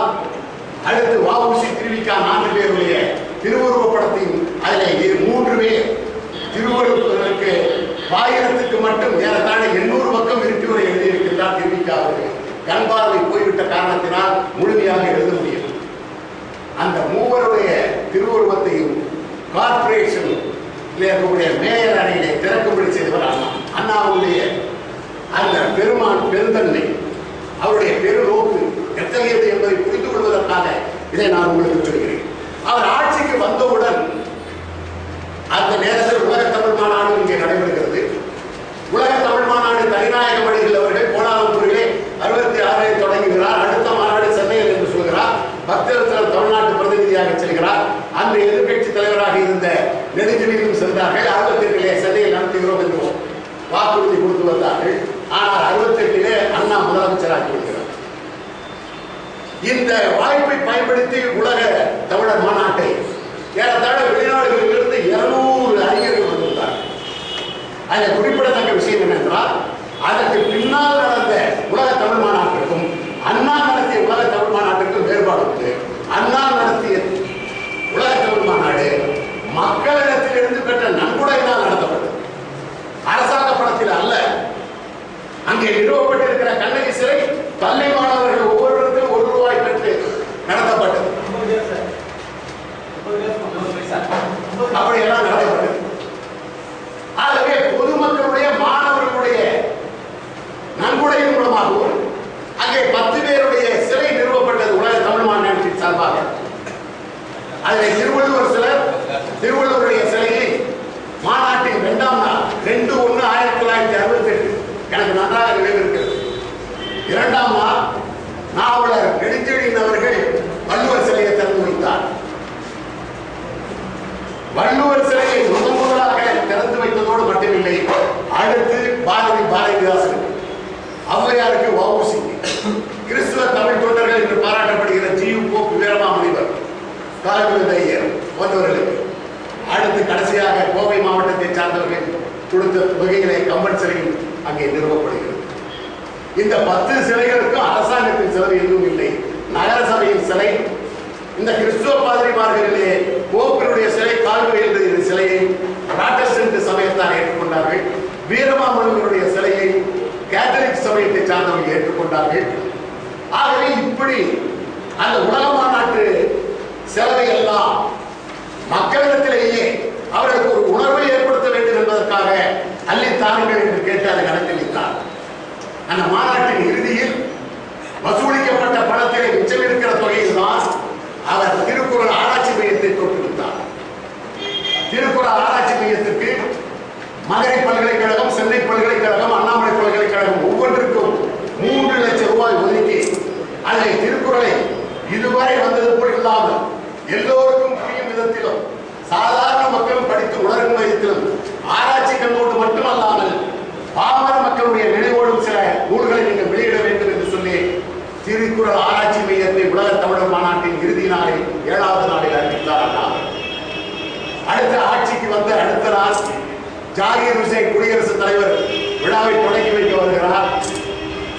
அடுத்து வ.உ.சி. திருவிக்கா 4 பேருடைய திருவுருவப் படத்தையும் அதில் 3 பேர் திருவள்ளுவருக்கு 1000க்கு மட்டும் ஏறத்தாழ 800 பக்கம் இருக்குவரை எழுதியிருக்கிறார் திருவிக்கா அவர்கள். கண் பார்வை போய்விட்ட காரணத்தினால் முழுமையாக எழுத முடியும். அந்த 3 திருவுருவத்தையும் கார்பரேஷன் இருக்கக்கூடிய மேயர் அறையிலே திறக்கும்படி செய்தவர் அண்ணா. அண்ணாவுடைய அந்த பெருந்தன்மை, அவருடைய பெருநோக்கு எத்தகையது என்பதை புரிந்து கொள்வதற்காக இதை நான் உங்களுக்கு சொல்கிறேன். அவர் ஆட்சிக்கு வந்தவுடன் அந்த நேரத்தில் உலக தமிழ் மாநாடு இங்கே நடைபெறுகிறது. உலக தமிழ் மாநாடு தனிநாயகம் அடிகள் அவர்கள் கோலாலம்பூரிலே 66 தொடங்குகிறார். அடுத்த மாநாடு சென்னையில் என்று சொல்கிறார். பக்தர்கள் தமிழ்நாட்டு பிரதிநிதியாக செல்கிறார். அந்த எதிர்கட்சி தலைவராக இருந்த நெடுஞ்செழியனும் சென்றார்கள். 68 சென்னையில் நடத்துகிறோம் என்று வாக்குறுதி கொடுத்து வந்தார்கள். ஆனால் 68 அண்ணா முதலமைச்சராகி விடுகிறார். இந்த வாய்ப்பை பயன்படுத்தி உலக தமிழர் மாநாட்டை ஏறத்தாழ வெளிநாடுகளில் இருந்து 200 அறிஞர்கள் வந்திருந்தார்கள். அதில் குறிப்பிடத்தக்க விஷயம் என்னென்றால், அதற்கு பின்னால் நடந்த நிறுவப்பட்டிருக்கிற கண்ணகி சிலை பள்ளி மாணவர்கள் ஒவ்வொருவருக்கும் ₹1 பெற்று நடத்தப்பட்டது. அப்படியெல்லாம் நடத்தப்பட்டது. ஆகவே பொதுமக்களுடைய மாணவர்களுடைய நன்கொடையின் மூலமாகவும் அங்கே 10 பேருடைய சிலை நிறுவப்பட்டது உலக தமிழ் மாநாட்டின் சார்பாக. அதில் திருவள்ளுவர் சிலர் திருவள்ளுவருடைய சிலையை மாநாட்டின் 2ஆம் நாள் 2/1/1968 எனக்கு நன்றாக நினைவிருக்கிறது. 2ஆம் நாள் நாவலர் நெடுஞ்செழியன் அவர்கள் வள்ளுவர் சிலையை திறந்து வைத்தார். வள்ளுவர் சிலையை முதலாக திறந்து வைத்ததோடு மட்டுமில்லை, அடுத்து பாரதிதாசன், ஔவையாருக்கு வ.உ.சி., கிறிஸ்துவ தமிழ் தொண்டர்கள் என்று பாராட்டப்படுகிற ஜி.யு. போப் வீரமாமுனிவர், காலகுருந்த ஐயர் போன்றவர்களுக்கு, அடுத்து கடைசியாக கோவை மாவட்டத்தை சார்ந்தவர்கள் கொடுத்த தொகையிலே கம்பன் சிலையும் அங்கே நிறுவப்படுகிறது. இந்த 10 சிலைகளுக்கும் அரசாங்கத்தின் செலவு எதுவும் இல்லை. நகரசபையின் சிலை, இந்த கிறிஸ்துவ பாதிரிமார்களிலே போப்பினுடைய சிலை, கால்வெயில் சிலையை புராட்டஸ்டன்ட் சமயத்தார் ஏற்றுக்கொண்டார்கள். வீரமாமுனிவருடைய சிலையை கேத்தலிக் சமயத்தை சார்ந்தவர்கள் ஏற்றுக்கொண்டார்கள். ஆகவே இப்படி அந்த உலக மாநாட்டு செலவை எல்லாம் மக்களிடத்திலேயே அவர்களுக்கு ஒரு உணர்வை ஏற்படுத்த வேண்டும் என்பதற்காக அள்ளித்தாருங்கள் என்று கேட்டு அதை நடத்திவிட்டார். அந்த மாநாட்டின் இறுதியில் வசூலிக்கப்பட்ட பணத்திலே மிச்சம் இருக்கிற தொகையில் தான் அவர் திருக்குறள் ஆராய்ச்சி மையத்தை தோற்றுவித்தார். திருக்குறள் ஆராய்ச்சி மையத்திற்கு மதுரை பல்கலைக்கழகம், சென்னை பல்கலைக்கழகம், அண்ணாமலை பல்கலைக்கழகம் ஒவ்வொன்றுக்கும் ₹3 லட்சம் ஒதுக்கி அதில் திருக்குறளை இதுவரை வந்தது போல் இல்லாமல் எல்லோருக்கும் புரியும் விதத்திலும் சாதாரண மக்களும் படித்து உணரும் விதத்திலும் ஆராய்ச்சி கண்ணோடு மட்டுமல்லாமல் பாமர மக்களுடைய நினைவோடும் சில நூல்களை நீங்கள் வெளியிட வேண்டும் என்று சொல்லி திருக்குறள் ஆராய்ச்சி மையத்தை உலக தமிழர் மாநாட்டின் இறுதி நாளில் 7வது நாளில் அறிவித்தார் அண்ணா. அடுத்த ஆட்சிக்கு வந்த அடுத்த நாள் ஜாகிர் ஹுசைன் குடியரசுத் தலைவர் விழாவை தொடங்கி வைக்க வருகிறார்.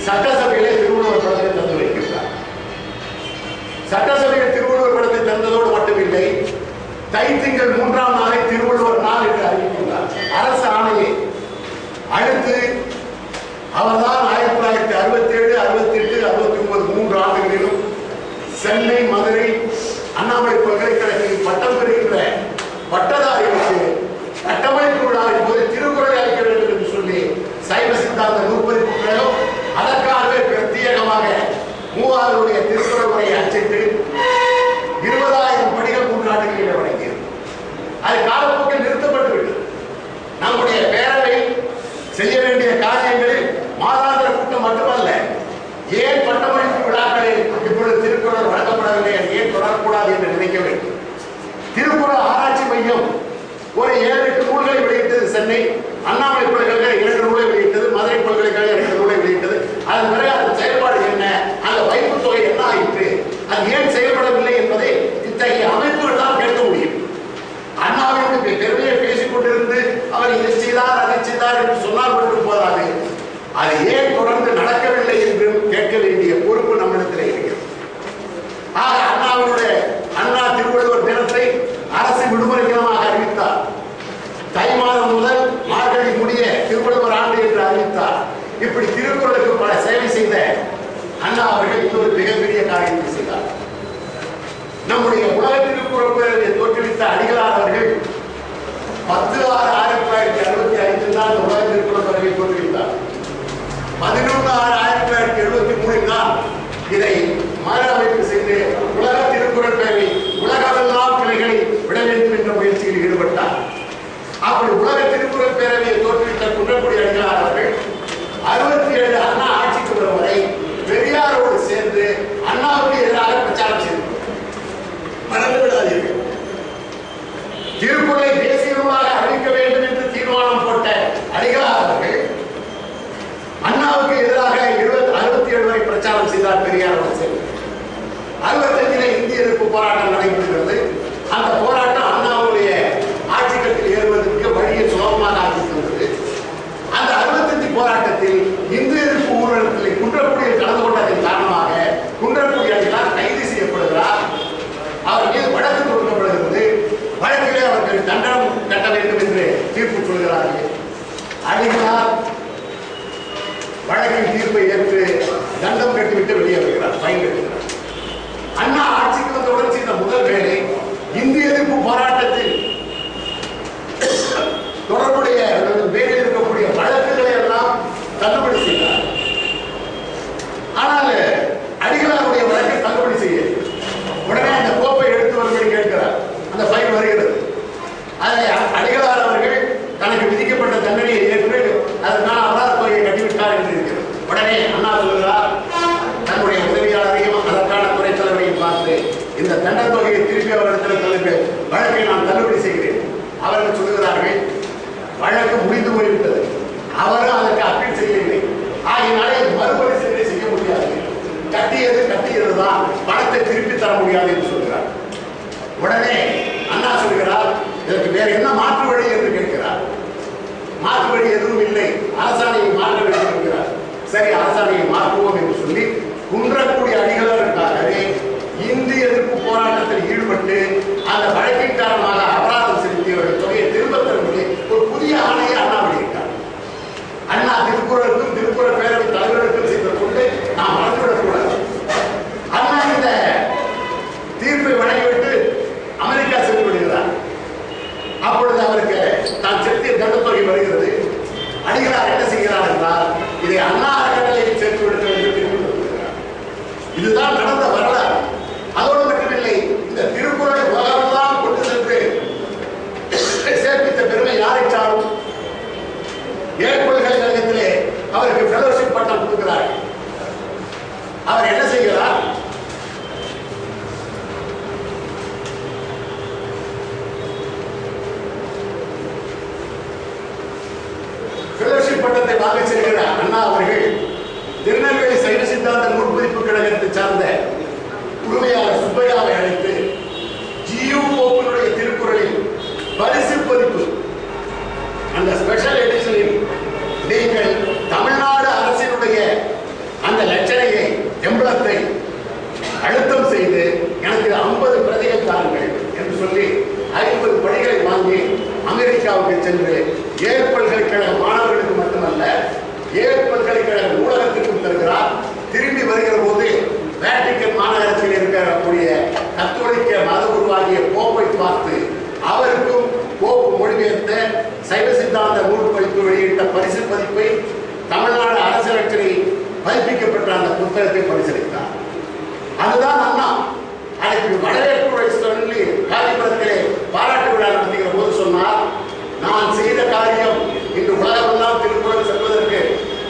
சட்டசபையிலே திருவள்ளுவர் படத்தை தந்து வைக்கிறார். சட்டசபையில் திருவள்ளுவர் படத்தை தந்ததோடு மட்டுமில்லை, தைத்திங்கள் 3ஆம் நாளை திருவள்ளுவர் நாள் என்று அறிவிக்கிறார். அரசு ஆணையை அடுத்து அவர்தான் 1967, 68, 69 3 ஆண்டுகளிலும் சென்னை, மதுரை, அண்ணாமலை பல்கலைக்கழகத்தில் பட்டம் பெறுகின்ற பட்டதாரிகளுக்கு பட்டமளிப்பு விழாவின் போது திருக்குறளை அளிக்க வேண்டும் என்று சொல்லி சைவ சித்தாந்த நூற்பதிப்பு கழகம் அதற்காகவே பிரத்யேகமாக 3000 திருக்குறள் உரையை அச்சிட்டு 20,000 படிகள் 3 ஆண்டுகளில் வழங்கியது. அது காலப்போக்கில் நிறுத்தப்பட்டுவிட்டது. நம்முடைய பேரவை செய்ய வேண்டிய காரியங்களில் மாதாந்திர கூட்டம் மட்டுமல்ல, ஏன் பட்டமளிப்பு விழாக்களில் இப்பொழுது திருக்குறள் வழங்கப்படவில்லை, ஏன் தொடரக்கூடாது என்று நினைக்க வேண்டும். திருக்குறள் ஆராய்ச்சி மையம் ஒரு 7-8 நூல்களை வெளியிட்டது. சென்னை அண்ணாமலை பல்கலைக்கழகம் 2 நூலை வெளியிட்டது, மதுரை பல்கலைக்கழகம் 2 நூலை வெளியிட்டது. அதன் பிறகு அதன் செயல்பாடு என்ன, அந்த வைப்பு தொகை என்ன ஆயிற்று, அது ஏன் செயல்படவில்லை என்பதை இத்தகைய அமைப்புகள் தான் கேட்க முடியும். அண்ணாவிற்கு பெருமையை பேசிக் கொண்டிருந்து அவர் இதை செய்தார் அதை செய்தார் என்று சொன்னால் மட்டும் போதாது, அது ஏன் தொடர்ந்து நடக்கவில்லை என்று கேட்க வேண்டிய பொறுப்பு நம்மிடத்தில் இருக்கிறது. ஆக அண்ணா திருவள்ளுவர் தினத்தை அரசு விடுமுறை தினமாக அறிவித்தார். தை மாதம் முதல் மார்கழி முடிய திருவள்ளுவர் ஆண்டு என்று அறிவித்தார். இப்படி திருக்குறளுக்கு பல சேவை செய்த அண்ணா அவர்கள் இன்னொரு மிகப்பெரிய காரியத்தை செய்தார். நம்முடைய உலக திருக்குறள் பேரவை தோற்றுவித்த அடிகளார் அவர்கள் 10/6/1965 தான் உலக திருக்குறள் பேரவை தோற்றுவித்தார். 11/6/1973 தான் இதை மறுஅமைப்பு செய்து உலக திருக்குறள் பேரவை உலகமெல்லாம் கிளைகளை விட வேண்டும் என்ற முயற்சியில் ஈடுபட்டார். அப்படி உலக திருக்குறள் பேரவையை தோற்றுவித்த குன்றக்குடி அடிகளார் அவர்கள் 67 அண்ணா ஆட்சிக்கு வரும் வரை பெரியாரோடு சேர்ந்து அண்ணாவுக்கு எதிராக பிரச்சாரம் செய்தார். மறந்துவிடாதீர்கள், திருக்குறளை தேசிய நூலாக அறிவிக்க வேண்டும் என்று தீர்மானம் போட்ட அடிகளார் அவர்கள் அண்ணாவுக்கு எதிராக 67 வரை பிரச்சாரம் செய்தார் பெரியாரோடு சேர்ந்து. 65 இந்திய எதிர்ப்பு போராட்டம் நடைபெறுகிறது. அந்த போராட்டம் அண்ணாவுடைய ஆட்சிக்கட்டில் ஏறுவதற்கு வழியை சுலபமாக ஆக்கி தந்தது. அந்த 65 போராட்டத்தில் இந்து எதிர்ப்பு தண்டம் கட்டிவிட்டு வெளியே வருகிறார், ஃபைன் கட்டுகிறார். அண்ணா ஆட்சிக்கு வந்தவுடன் செய்த முதல் வேலை இந்திய எதிர்ப்பு போராட்டத்தில் தொடர்புடைய பேரில் இருக்கக்கூடிய வழக்குகளை எல்லாம் தள்ளுபடி செய்தார். ஆனால் அடிகளாருடைய வழக்கை தள்ளுபடி செய்ய உடனே அந்த கோப்பை எடுத்து வரும்படி கேட்கிறார். அந்த ஃபைன் வருகிறது. அதில் அடிகளார் அவர்கள் தனக்கு விதிக்கப்பட்ட தண்டனையை ஏற்று அதற்கான அபராத தொகையை கட்டிவிட்டார் என்று இருக்கிறது. உடனே அண்ணா சொல்கிறார், தன்னுடைய உதவியாளரையும் அதற்கான துறை தலைவரையும் பார்த்து இந்த தண்டனை தொகையை திருப்பி அவரிடத்தில் தள்ளுங்கள், வழக்கை நான் தள்ளுபடி செய்கிறேன். அவர்கள் சொல்லுகிறார்கள், வழக்கு முடிந்து போய்விட்டது, அவரும் அதற்கு அப்பீல் செய்யவில்லை, ஆகினாலே மறுபரிசீலனை செய்ய முடியாது, கட்டியது தான், பணத்தை திருப்பி தர முடியாது என்று சொல்கிறார். உடனே அண்ணா சொல்கிறார், இதற்கு வேற என்ன மாற்று வழி என்று கேட்கிறார். மாற்று வழி எதுவும் இல்லை, அரசாணையை மாற்ற வேண்டும் என்கிறார். சரி, அரசாணையை மாற்றுவோம் என்று சொல்லி குன்றக்குடி அடிகளாருக்காகவே இந்திய எதிர்ப்பு போராட்டத்தில் ஈடுபட்டு அந்த வழக்கின் காரணமாக அபராதம் செலுத்தியவர்கள் தொகையை திரும்ப தரும்படி ஒரு புதிய ஆணையை அண்ணா வெளியிட்டார். அண்ணா திருக்குறளுக்கும் திருக்குறள் பேரவை தலைவர்களுக்கும் செய்த கொண்டு நாம் மறந்துவிடக்கூடாது. அண்ணா இந்த தீர்ப்பை வழங்கிவிட்டு அமெரிக்கா சென்று விடுகிறார். அப்பொழுது அவருக்கு தான் செலுத்திய தண்டத்தொகை வருகிறது. அடிகளார் என்ன செய்கிறார் என்றால், இதை அண்ணா அறக்கட்டளையில் சேர்த்து விடுங்கள் என்று திரும்பி வருகிறார். இதுதான் நடந்த வரலாறு. அதோடு மட்டுமில்லை, இந்த திருக்குறளை உலகமெல்லாம் கொண்டு சென்று சேர்ப்பித்த பெருமை யாரை சாரும்? ஏழு பல்கலைக்கழகத்திலே அவருக்கு ஃபெலோஷிப் பட்டம் கொடுக்கிறார். அவர் என்ன செய்கிறார்? ஃபெலோஷிப் பட்டத்தை வாங்க செல்கிறார் அண்ணா அவர்கள் திருநெல்வேலி சைவ சித்தாந்த நூற்பதிப்பு கழகத்தை சார்ந்த உரிமையாளர் சுப்பையாவை அழைத்து ஜியு போப்பினுடைய திருக்குறளில் பரிசு பதிப்பு அந்த ஸ்பெஷல் எடிஷனில் நீங்கள் தமிழ்நாடு அரசினுடைய அந்த லட்சணையை எம்பளத்தை அழுத்தம் செய்து எனக்கு 50 பிரதிகள் தாருங்கள் என்று சொல்லி 50 படிகளை வாங்கி அமெரிக்காவுக்கு சென்று ஏல் பல்கலைக்கழக மாணவர்களுக்கு மட்டுமல்ல, ஏல் பல்கலைக்கழக நூலகத்திற்கும் தருகிறார். திரும்பி வருகிற போது வேட்டிக்கன் மாநகரத்தில் இருக்கக்கூடிய கத்தோலிக்க மத குருவாகிய போப்பை பார்த்து அவருக்கும் போப்பு மொழிபெயர்த்த சைவ சித்தாந்த நூல் பதிப்பு வெளியிட்ட பரிசு பதிப்பை தமிழ்நாடு அரசு லட்சணை பதிப்பிக்கப்பட்ட அந்த புத்தகத்தை பரிசீலித்தார். அதுதான் அண்ணா அன்னைக்கு வரவேற்புரை சொல்லி காஞ்சிபுரத்திலே பாராட்டு விழா நடத்துகிற போது சொன்னார், நான் செய்த காரியம் இன்று உலகமெல்லாம் திருக்குறள் செல்வதற்கு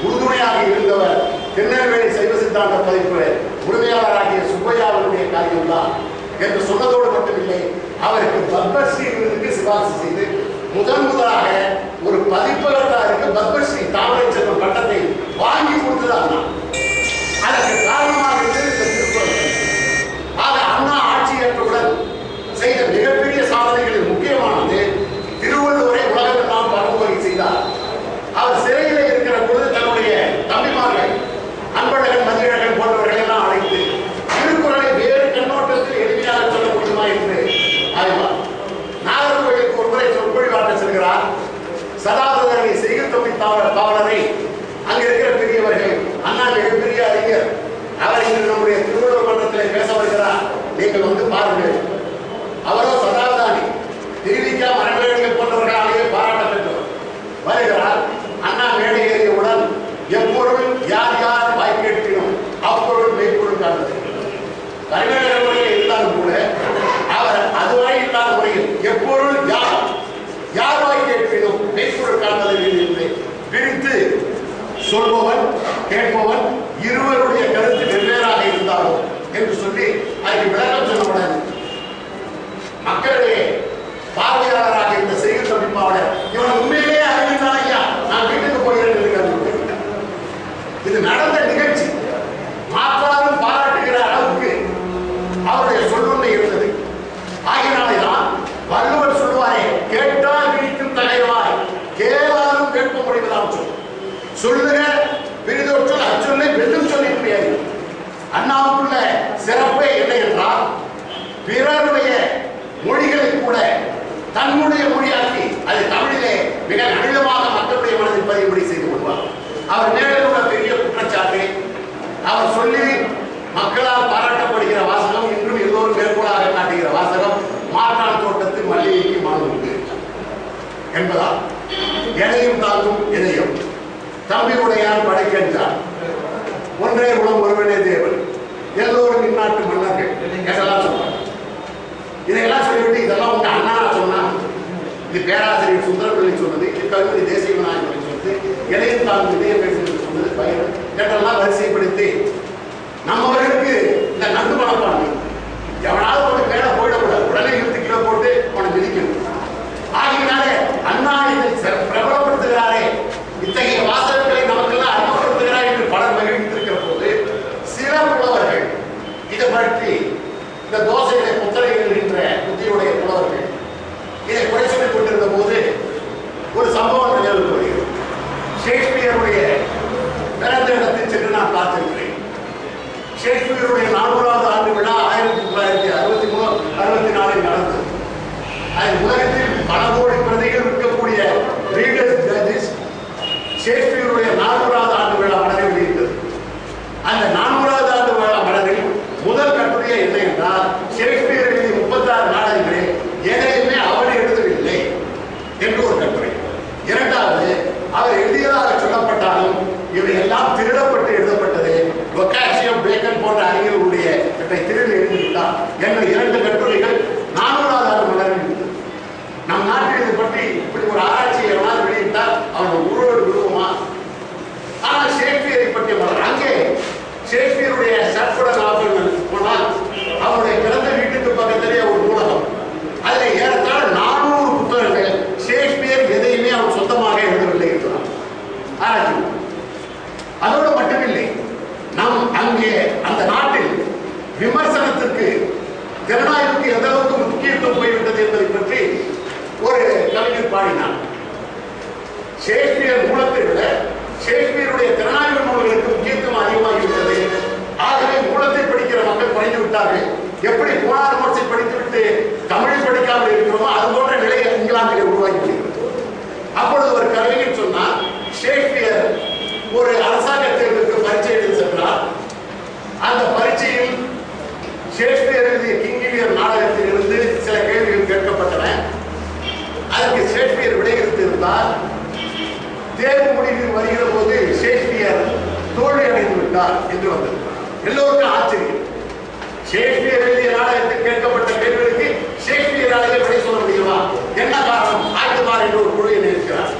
உறுதுணையாக இருந்தவர் திருநெல்வேலி சைவ சித்தாந்த பதிப்பு உரிமையாளராகிய சுப்பையாவுடைய காரியம்தான் என்று சொன்னதோடு மட்டுமில்லை, அவருக்கு பத்மஸ்ரீ விருதுக்கு சிபாரிசு செய்து முதலாக ஒரு பதிப்பகத்தாருக்கு பத்மஸ்ரீ தாமரை செல்வம் பட்டத்தை வாங்கி கொடுத்தது. அதற்கு காரணமாக இருந்தது இந்த திருக்குறள். ஆக அண்ணா ஆட்சி ஏற்றவுடன் செய்த மிகப்பெரிய சாதனைகளில் முக்கியமானது திருவள்ளுவரை உலகமெல்லாம் பரப்புரை செய்தார். அவர் சிறையில் இருக்கிற பொழுது தன்னுடைய தம்பிமார்கள் அன்பழகன், மதியழகன் போன்றவர்கள் எல்லாம் அழைத்து திருக்குறளை வேறு கண்ணோட்டத்தில் எளிமையாக சொல்ல முடியுமா என்று ஆய்வார். நாகர்கோவிலுக்கு ஒரு முறை சொற்பொழிவாற்ற செல்கிறார். சதாதரனை செய்கத்தொகை பாவலரை அங்க இருக்கிற பெரியவர்கள், அண்ணா மிகப்பெரிய அறிஞர், அவர் இன்று நம்முடைய திருவள்ளுவர் மன்றத்திலே பேச வருகிறார், நீங்கள் வந்து பாருங்கள். அவரோ சதாதானி, திருவிக்கா மரவேடிகள் போன்றவர்களாலேயே பாராட்ட பெற்றவர். வருகிறார். அண்ணா மேடை ஏறியவுடன் எப்பொருள் யார் யார் வாய் கேட்கணும் அப்பொருள் மெய்ப்பொருள் காண்பது. கருவேலர் முறையில் இருந்தாலும் கூட அவர் அதுவாய் இல்லாத முறையில் எப்பொருள் யார் யார் வாய் கேட்கணும் மெய்ப்பொருள் காண்பது என்று பிரித்து எதையும் தாக்கும் இதயம். தம்பி உடையான் படைக்கின்றார். ஒன்றே குலம் ஒருவனே தேவன், எல்லோரும் இந்நாட்டு மன்னர்கள் என்றெல்லாம் சொல்றாங்க. இதையெல்லாம் சொல்லிவிட்டு இதெல்லாம் உங்க அண்ணா சொன்னா, இது பேராசிரியர் சுந்தரபிள்ளை சொன்னது, இது கவிதை தேசிய விநாயகர் சொன்னது, இளையம் தாழ்ந்து இதயம் என்று சொன்னது பயிர் என்றெல்லாம் வரிசைப்படுத்தி நம்மவர்களுக்கு இந்த நண்டு மனப்பான்மை, எவனாவது ஒரு மேல போயிடக்கூடாது, உடனே 20 கிலோ போட்டு அவனை மிதிக்கணும். ஆகினால அண்ணா இதை பிரபலப்படுத்துகிறாரே, இத்தகைய வாசகங்களை நமக்கெல்லாம் அறிமுகப்படுத்துகிறார் என்று பலர் மகிழ்ந்திருக்கிற போது சில புலவர்கள் இதை பற்றி இந்த தோசைகளை புத்தரைகள் என்ற புத்தியுடைய புலவர்கள் இதை குறை சொல்லிக் கொண்டிருந்த போது ஒரு சம்பவம் நிகழ்வு வருகிறது. ஷேக்ஸ்பியருடைய பிறந்த இடத்தில் சென்று நான் பார்த்திருக்கிறேன். ஷேக்ஸ்பியருடைய 400வது ஆண்டு விழா 1963-64 நடந்தது. அது உலகத்தில் பல கோடி பிரதிகள் இருக்கக்கூடிய ரீடர்ஸ் ஜட்ஜஸ் ஷேக்ஸ்பியருடைய 400வது ஆண்டு விழா மலரை வெளியிட்டது. அந்த 400வது ஆண்டு விழா மலரில் முதல் கட்டுரை என்ன என்றால், ஷேக்ஸ்பியர் எழுதிய 36 நாடகங்களில் எதையுமே அவர் எழுதவில்லை என்று ஒரு கட்டுரை. இரண்டாவது, அவர் எழுதியதாக சொல்லப்பட்டாலும் இவை எல்லாம் திருடப்பட்டு எழுதப்பட்டது, பொக்காசியோ பேக்கன் போன்ற அறிஞர்களுடைய திருடி எழுதிவிட்டார் என்ற 2 கட்டுரைகள் 400வது ஆண்டு மலரில் இருந்தது. நம் நாட்டில் இது பற்றி இப்படி ஒரு ஆராய்ச்சியை எவனால் வெளியிட்டால் அவன் உருவோடு விடுவோமா? ஆனால் ஷேக்ஸ்பியரை பற்றிய மலர் அங்கே ஷேக்ஸ்பியருடைய சற்புட நாவல்கள் போனால் அவருடைய பிறந்த வீட்டுக்கு பக்கத்திலேயே ஒரு நூலகம், அதில் ஏறத்தாழ 400 புத்தகங்கள் ஷேக்ஸ்பியர் எதையுமே அவர் சொந்தமாக எழுதவில்லை என்றார் ஆராய்ச்சி. அதோடு மட்டுமில்லை, நம் அங்கே அந்த நாட்டில் விமர்சனத்திற்கு திறனாய்வுக்கு எந்த அளவுக்கு முக்கியத்துவம் போய்விட்டது என்பதை பற்றி ஒரு கவிஞர் பாடினார். ஷேக்ஸ்பியர் மூலத்தை விட ஷேக்ஸ்பியருடைய திறனாய்வு நூல்களுக்கு முக்கியத்துவம் அதிகமாகிவிட்டது. ஆகவே மூலத்தை படிக்கிற மக்கள் குறைந்து விட்டார்கள். எப்படி போனார் கோர்ஸை படித்துவிட்டு தமிழ் படிக்காமல் இருக்கிறோமோ அது போன்ற நிலையை இங்கிலாந்திலே உருவாக்கி. அப்பொழுது ஒரு கவிஞர் சொன்னார், ஷேக்ஸ்பியர் ஒரு அரசாங்க தேர்வுக்கு பரீட்சை எழுதி சென்றார். அந்த பரீட்சையில் ஷேக்ஸ்பியர் எழுதிய கிங் லியர் நாடகத்தில் இருந்து சில கேள்விகள் கேட்கப்பட்டன. அதற்கு ஷேக்ஸ்பியர் விடையளித்திருந்தார். தேர்வு முடிவில் வருகிற போது ஷேக்ஸ்பியர் தோல்வி அடைந்து விட்டார் என்று வந்தது. எல்லோருக்கும் ஆச்சரியம். ஷேக்ஸ்பியர் எழுதிய நாடகத்தில் கேட்கப்பட்ட கேள்விகளுக்கு ஷேக்ஸ்பியராலேயே விடை சொல்ல முடியுமா? என்ன காரணம்? ஆய்வுமார் என்று ஒரு குழுவை நியமிக்கிறார்.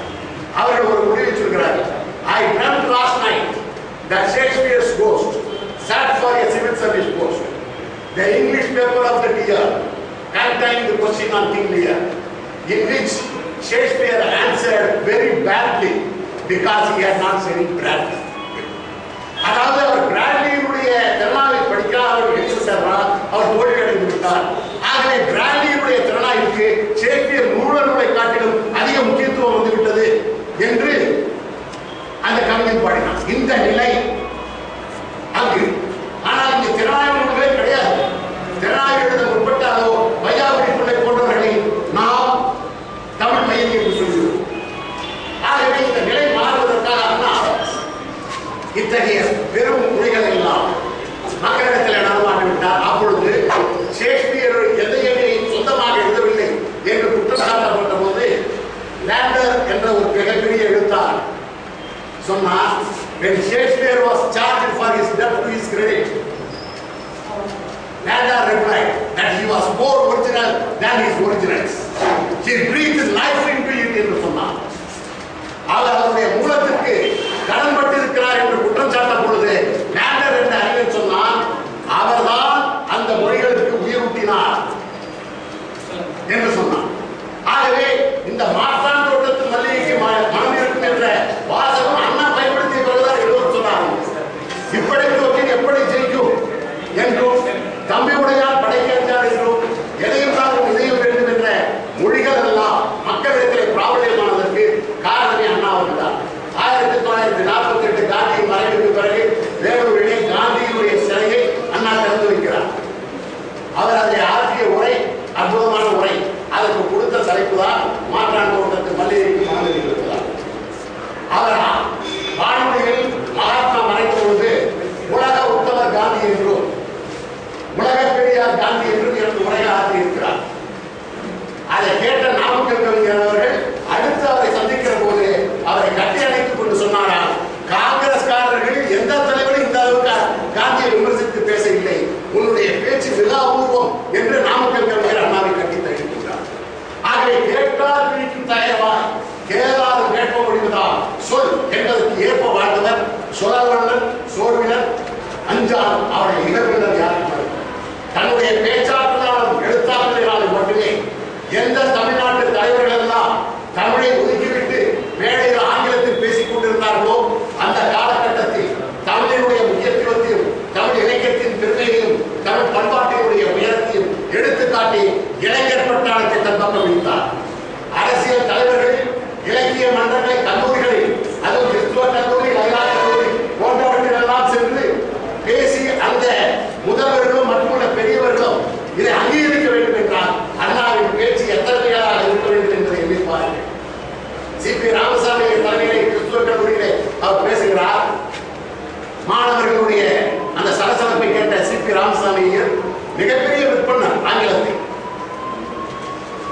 அவர்கள் ஒரு முடிவை சொல்கிறார்கள். I dreamt last night that Shakespeare's ghost sat for a civil service post. The English paper of the year contained the question on King Lear, in which Shakespeare answered very badly because he had not studied Bradley. அதாவது அவர் பிராட்லியினுடைய திறனாய்வை படிக்காத அவர் எழுதிவிட்டார், அவர் தோல்வி அடைந்து விட்டார். ஆகவே பிராட்லியினுடைய திறனாய்வுக்கு Shakespeare நூலை காட்டிலும் அதிக முக்கியத்துவம் வந்துவிட்டது என்று அந்த கவிஞன் பாடினார். இந்த நிலை அங்கு. ஆனால் இங்கு திறனாய்வு நூல்களே கிடையாது. திறனாய்வு எழுத முற்பட்டாலோ வையாபுரி பிள்ளை போன்றவர்களை நாம் தமிழ் மையம் என்று சொல்கிறோம். ஆகவே இந்த நிலை மாறுவதற்காக இத்தகைய பெரும் மொழிகள் எல்லாம் மக்களிடத்தில் நடமாடிவிட்டார். அப்பொழுது ஷேக்ஸ்பியர் எதையுமே சொந்தமாக எழுதவில்லை என்று குற்றம் சாட்டப்பட்ட போது லேண்டர் என்ற ஒரு மிகப்பெரிய எழுத்தாளர் சொன்னார், when Shakespeare was charged for his debt to his credit, Lander replied that he was more original than his originals. He breathed life into it என்று சொன்னார். அவர் அவருடைய மூலத்திற்கு கடன்பட்டிருக்கிறார் என்று குற்றம் சாட்ட பொழுது லேண்டர் என்ற அறிஞர் சொன்னார், அவர்தான் அந்த மொழிகளுக்கு உயிரூட்டினார் என்று சொன்னார். ஆகவே இந்த மாற்றான் தோட்டத்து மல்லிகைக்கு மனம் இருக்கும் என்ற வாசகம் அண்ணா பயன்படுத்திய பிறகுதான் எல்லோரும் சொன்னார்கள். இப்படி தோற்றில் எப்படி ஜெயிக்கும் என்றும் தம்பி உடையால் படைக்கின்றார் என்றும் எதையும் தான் இணைய வேண்டும் என்ற மொழிகள் எல்லாம் மக்களிடத்திலே பிராபல்யமானதற்கு காரணமே அண்ணா அவர்கள்தான். 1948 காந்தியின் மறைவுக்கு பிறகு வேலூரிலே காந்தியினுடைய சிலையை அண்ணா திறந்து வைக்கிறார். அவர் அதை ஆற்றிய உரை அற்புதமான உரை. அதற்கு கொடுத்த தலைப்பு தான் மாற்றான் தோட்டத்து மல்லிகைக்கு மனம் இருக்கிறார். அவர் வானொலியில் மகாத்மா மறைந்த பொழுது உலக உத்தமர் காந்தி என்றும் உலக பெரியார் காட்டி இளைஞர் பட்டாளத்தை தன் பக்கம் வைத்தார். அரசியல் தலைவர்கள் இலக்கிய மன்றங்களை கல்லூரிகளில், அதுவும் கிறிஸ்துவ கல்லூரி, லைலா கல்லூரி போன்றவற்றில் எல்லாம் சென்று பேசி அந்த முதல்வர்களும் மற்றுமுள்ள பெரியவர்களும் இதை அங்கீகரிக்க வேண்டும் என்றால் அண்ணாவின் பேச்சு எத்தனையாக இருக்க வேண்டும் என்பதை எண்ணிப்பார்கள். சி.பி. ராமசாமி தலைமையிலே கிறிஸ்துவ கல்லூரியிலே அவர் பேசுகிறார். மாணவர்களுடைய அந்த சலசலப்பை கேட்ட சி.பி. ராமசாமியர் மிகப்பெரிய விற்பனர் ஆங்கிலத்தில்.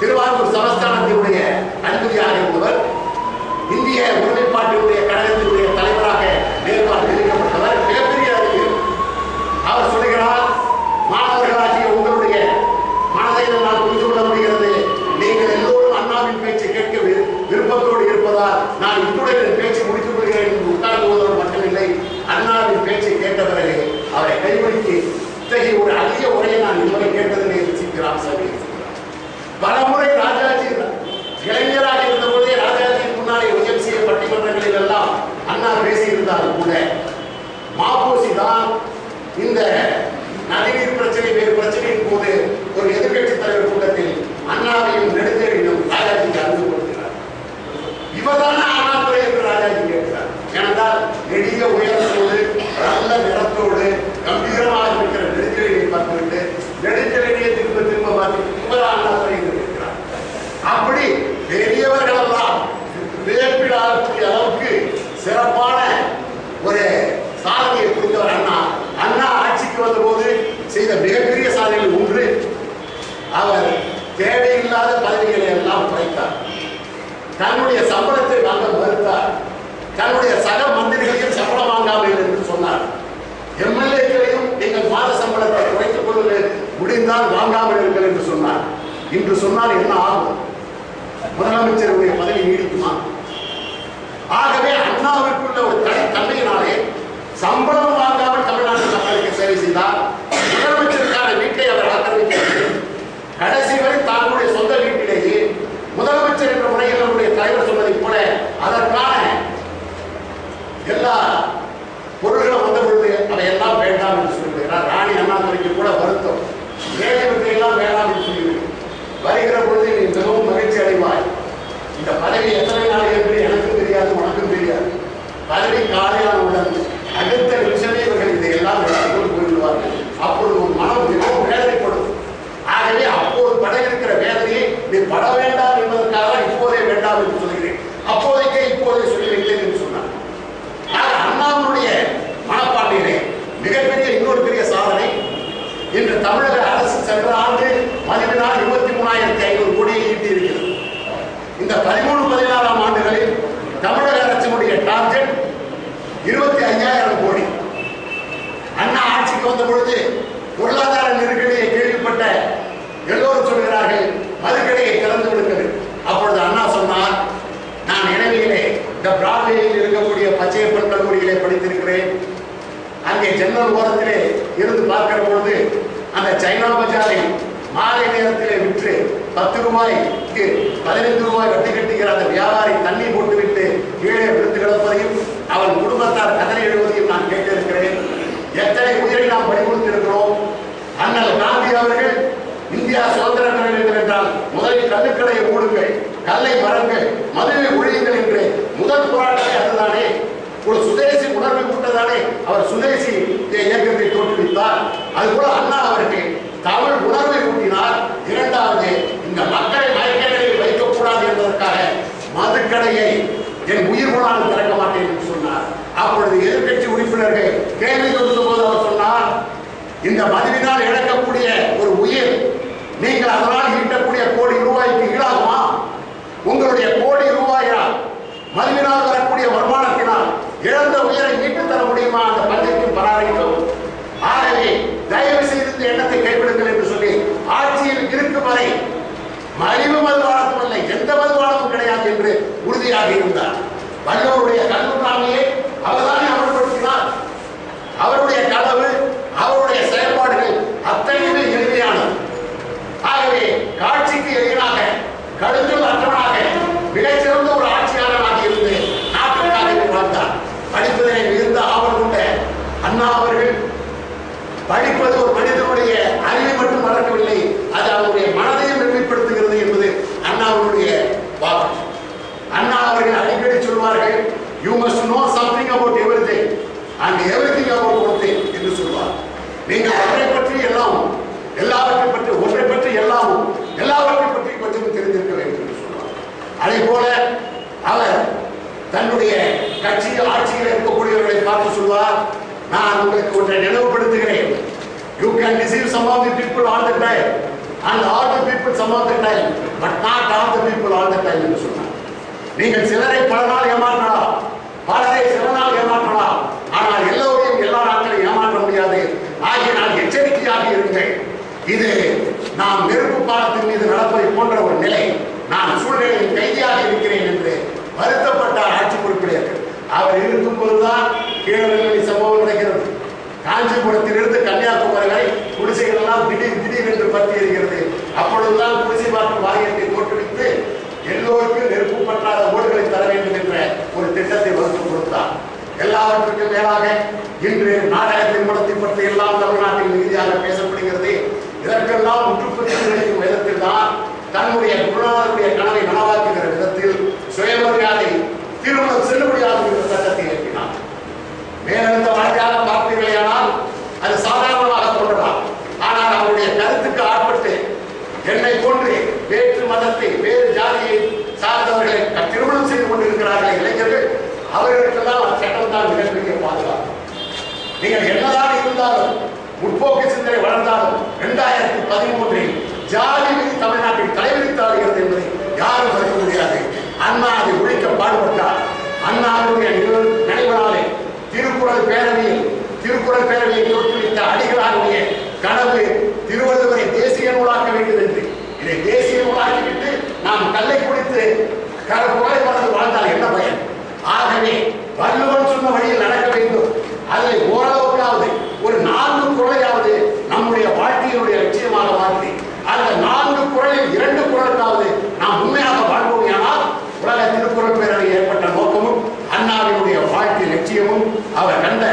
திருவாரூர் சமஸ்தானத்தினுடைய அதிபதியாக இருந்தவர், இந்திய ஒருமைப்பாட்டினுடைய கழகத்தினுடைய தலைவராக நேர்வால் நியமிக்கப்பட்டவர், மிகப்பெரிய அறிஞர். அவர் சொல்கிறார், மாணவர்களாகிய உங்களுடைய மனதை நான் புரிந்து கொள்ள முடிகிறது. நீங்கள் எல்லோரும் அண்ணாவின் பேச்சை கேட்க விருப்பத்தோடு இருப்பதால் நான் இத்துடன் பேச்சை முடித்துக் கொள்கிறேன் என்று உட்கார்ந்துவதோடு மட்டுமில்லை, அண்ணாவின் பேச்சை கேட்ட பிறகு அவரை கைவழிக்கு இத்தகைய ஒரு அதிக உரையை நான் இதுவரை கேட்டதில்லை என்று சி.பி. ராமசாமி. பலமுறை ராஜாஜி இளைஞராக இருந்தபோதே ராஜாஜியின் முன்னாலே உயர்சிய பட்டிமன்றங்களில் எல்லாம் அண்ணா பேசியிருந்தாலும் கூட மாப்போசி தான் இந்த நதிநீர் பிரச்சனை வேறு பிரச்சனையின் போது ஒரு எதிர்கட்சி தலைவர் கூட்டத்தில் அண்ணாவையும் நெடுஞ்செழியனும் ராஜாஜிக்கு அறிமுகப்படுத்தினார். இவர்தான அண்ணாதுரை என்று ராஜாஜி கேட்கிறார். ஏனென்றால் நெடிய உயரத்தோடு நல்ல நிறத்தோடு கம்பீரமாக இருக்கிற நெடுஞ்செழியனை பார்த்துவிட்டு நெடுஞ்செழியனை திரும்ப திரும்ப பார்த்து இவரா அண்ணாதுரை என்று கேட்கிறார். அப்படி பெரியவர்கள் எல்லாம் வியப்பிடாத அளவுக்கு சிறப்பான ஒரு சாதனையை புரிந்தவர் அண்ணா. அண்ணா ஆட்சிக்கு வந்த போது செய்த மிகப்பெரிய சாதனைகள் ஒன்று, அவர் தேவையில்லாத பதவிகளை எல்லாம் குறைத்தார். தன்னுடைய சம்பளத்தை வாங்க மறுத்தார். தன்னுடைய சக மந்திரிகளையும் சம்பளம் வாங்காமல் என்று சொன்னார். எம்எல்ஏக்களையும் நீங்கள் மாத சம்பளத்தை குறைத்துக் கொள்ள முடிந்தால் வாங்காமல் இருங்கள் என்று சொன்னார். இன்று சொன்னால் என்ன ஆகும்? முதலமைச்சருடைய பதவி நீடிக்குமா? ஆகவே அண்ணாவிற்குள்ள ஒரு தன்மையினாலே சம்பளம் வாங்காமல் தமிழ்நாட்டு மக்களுக்கு சேவை செய்தார். முதலமைச்சருக்கான வீட்டை அவர் ஆக்கிரமிக்கவில்லை. கடைசி வரை தன்னுடைய சொந்த வீட்டிலேயே முதலமைச்சர் என்ற முறையில் நம்முடைய தலைவர் சொன்னதை போல அதற்கான எல்லா பொருள்களும் வந்த பொழுது அவையெல்லாம் வேண்டாம் என்று சொல்லுகிறார். ராணி அண்ணாதுரைக்கு கூட வருத்தம், வேலையெல்லாம் வேண்டாம் என்று சொல்லுகிறேன். வருகிற பொழுது நீ மிகவும் மகிழ்ச்சி அடைவாய். இந்த பதவி எத்தனை நாள் என்று எனக்கும் தெரியாது, உனக்கும் தெரியாது. பதவி காலையானவுடன் அடுத்த நிமிஷமே இவர்கள் இதையெல்லாம் எடுத்துக்கொண்டு போய்விடுவார்கள். அப்பொழுது உன் மனம் மிகவும் வேதனைப்படும். ஆகவே அப்போது பட இருக்கிற வேதனையை நீ பட வேண்டாம் என்பதற்காக இப்போதே வேண்டாம் என்று சொல்கிறேன். அப்போதைக்கே இப்போதே சொல்லி வைத்தேன் என்று சொன்னார். அண்ணாவுடைய மனப்பாட்டிலே மிகப்பெரிய இன்னொரு பெரிய சாதனை, இன்று தமிழக அரசு சென்ற ஆண்டு மதிப்பினால் 23,500 கோடியை ஈட்டியிருக்கிறது. இந்த 13-14 ஆண்டுகளில் தமிழக அரசினுடைய டார்கெட் 25,000 கோடி. அண்ணா ஆட்சிக்கு வந்த பொழுது பொருளாதார நெருக்கடியை கேள்விப்பட்ட எல்லோரும் சொல்கிறார்கள், மதுக்கடையை திறந்து விடுங்கள். அப்பொழுது அண்ணா சொன்னார், நான் இளமையிலே இந்த பிராட்வேயில் இருக்கக்கூடிய பச்சையப்பன் கல்லூரியிலே படித்திருக்கிறேன். அங்கே ஜன்னல் ஓரத்திலே இருந்து பார்க்கிற பொழுது அந்த சைனா பஜாரை மாலை நேரத்திலே விற்று 10 ரூபாய்க்கு 15 ரூபாய் வட்டி கட்டுகிற அந்த வியாபாரி தண்ணி போட்டுவிட்டு கீழே விழுந்து கிடப்பதையும் அவன் குடும்பத்தார் கதறி எழுவதையும் நான் கேட்டிருக்கிறேன். எத்தனை உயிரை நாம் பறி கொடுத்திருக்கிறோம். அண்ணல் காந்தி அவர்கள் இந்தியா சுதந்திரம் பெற வேண்டும் என்றால் முதலில் கல்லுக்கடையை மூடுங்கள், கல்லை மரங்கள், மதுவை ஒழியுங்கள் என்று முதல் போராட்டமே அதுதானே. ஒரு சுதேசி உணர்வை கூட்டதானே அவர் சுதேசி இயக்கத்தை தோற்றுவித்தார். அதுபோல அண்ணா அவர்கள் தமிழ் உணர்வை ஊட்டினார். இரண்டாவது, இந்த மக்களை மயக்கங்களில் வைக்கக்கூடாது என்பதற்காக மதுக்கடையை என் உயிர் போனாலும் திறக்க மாட்டேன் என்று சொன்னார். அப்பொழுது எதிர்கட்சி உறுப்பினர்கள் கேள்வி கொடுத்த போது அவர் சொன்னார், இந்த மதுவினால் இழக்கக்கூடிய ஒரு உயிர் நீங்கள் அதனால் ஈட்டக்கூடிய கோடி ரூபாய்க்கு ஈடாகுமா? உங்களுடைய கோடி ரூபாயால் மதுவினால் வரக்கூடிய வருமானத்தினால் இழந்த உயிரை மீட்டு தர முடியுமா? அந்த பஞ்சைக்கும் பராரிக்கும். ஆகவே தயவு செய்து இந்த எண்ணத்தை கைவிடுங்கள் என்று சொல்லி ஆட்சியில் இருக்கும் வரை மலிவு மதுவானமும் இல்லை, எந்த மதுவானமும் கிடையாது என்று உறுதியாக இருந்தார். வல்லூருடைய கல்லூராமையை அவர்தானே அமல்படுத்தினார். அவருடைய கனவு, அவருடைய செயல்பாடுகள் அத்தனையுமே எளிமையானது. ஆகவே காட்சிக்கு எதிராக கடுஞ்சொல் அற்றவனாக மிகச்சிறந்த ஒரு ஆட்சியாளராக இருந்து நாட்டுக்காக வாழ்ந்தார். படிப்பதனை மிகுந்த ஆவல் கொண்ட அண்ணா அவர்கள் படிப்பது ஒரு மனிதனுடைய அறிவை மட்டும் வளர்க்கவில்லை, அது அவருடைய மனதையும் மென்மைப்படுத்துகிறது என்பது அண்ணாவுடைய வாக்கு. அண்ணா அவர்கள் அடிக்கடி சொல்வார்கள், you must know something about everything and everything about one thing என்று சொல்வார். நீங்கள் ஒன்றை பற்றி எல்லாமும், எல்லாவற்றை பற்றி ஒன்றை பற்றி எல்லாமும், எல்லாவற்றை பற்றி கொஞ்சம் தெரிந்திருக்க வேண்டும் என்று சொல்வார். அதே போல அவர் தன்னுடைய கட்சி ஆட்சியில் இருக்கக்கூடியவர்களை பார்த்து சொல்வார், நான் உங்களுக்கு ஒன்றை நினைவுபடுத்துகிறேன். You can deceive some of the people all the time and all the people some of the time, but not all the people all the time என்று சொன்னார். நீங்கள் சிலரை பல நாள் ஏமாற்றலாம், பலரை சில நாள் ஏமாற்றலாம், ஆனால் எல்லோரையும் எல்லா நாட்களையும் ஏமாற்ற முடியாது. ஆகியனால் எச்சரிக்கையாக இருங்கள். இது நாம் நெருப்பு பாலத்தின் மீது நடப்பதை போன்ற ஒரு நிலை. நான் சூழ்நிலையின் கைதியாக இருக்கிறேன் என்று வருத்தப்பட்டார் ஆட்சி பொறுப்பிடையர்கள். அவர் இருக்கும் போதுதான் கீழடி சம்பவம் நடக்கிறது. காஞ்சிபுரத்திலிருந்து கன்னியாகுமரி வரை குடிசைகள் எல்லாம் திடீர் என்று பற்றி எறிகிறது. அப்பொழுதுதான் குடிசை மாற்று வாரியத்தை தோற்றுவித்து எல்லோருக்கும் நெருப்பு பற்றாத ஓடுகளை தர வேண்டும் என்ற ஒரு திட்டத்தை வகுத்து கொடுத்தார். எல்லாவற்றுக்கும் மேலாக இன்று நாடகத்தின் மனத்தை பற்றி எல்லாம் தமிழ்நாட்டில் நீதியாக பேசப்படுகிறது. இதற்கெல்லாம் முற்றுப்புள்ளி கிடைக்கும் விதத்தில் தான் தன்னுடைய குருநாதருடைய கனவை நனவாக்குகிற விதத்தில் சுயமரியாதை திருமணம் செல்லுபடியாகும் என்ற சட்டத்தை ஏற்பினார். மேலெழுந்த வழக்காக பார்த்தீர்களேயானால் அது சாதாரணமாக தோன்றலாம். ஆனால் அவருடைய கருத்துக்கு ஆட்பட்டு என்னை போன்று வேற்று மதத்தை, வேறு ஜாதியை சார்ந்தவர்களை திருமணம் செய்து கொண்டிருக்கிறார்கள் இளைஞர்கள், அவர்களுக்கெல்லாம் அந்த சட்டம் தான் மிகப்பெரிய பாதுகாப்பு. நீங்கள் என்னதான் இருந்தாலும், முற்போக்கு சிந்தனை வளர்ந்தாலும் 2013 ஜாதி விதி தமிழ்நாட்டில் தலைவிரித்தாடுகிறது என்பதை யாரும் மறுக்க முடியாது. அண்ணா அதை ஒழிக்க பாடுபட்டார். அண்ணாவுடைய நினைவுனாலே திருக்குறள் பேரவையை தோற்றுவித்த அடிகளாருடைய கனவு திருவள்ளுவரை தேசிய நூலாக்க வேண்டும் என்று. இதை தேசிய நூலாக்கிவிட்டு நாம் கல்லை குடித்து குறை மறந்து வாழ்ந்தால் என்ன பயன்? ஆகவே வள்ளுவன் சொன்ன வழியில் நடக்க வேண்டும். அதில் ஓரளவுக்காவது ஒரு 4 குறளையாவது நம்முடைய வாழ்க்கையினுடைய லட்சியமாக மாற்றி அந்த 4 குறளில் 2 குறளுக்காவது நாம் உண்மையாக வாழ்வோமையானால் உலக திருக்குறள் பேரவை ஏற்பட்ட நோக்கமும் அண்ணாவினுடைய வாழ்க்கை லட்சியமும் அவர் கண்ட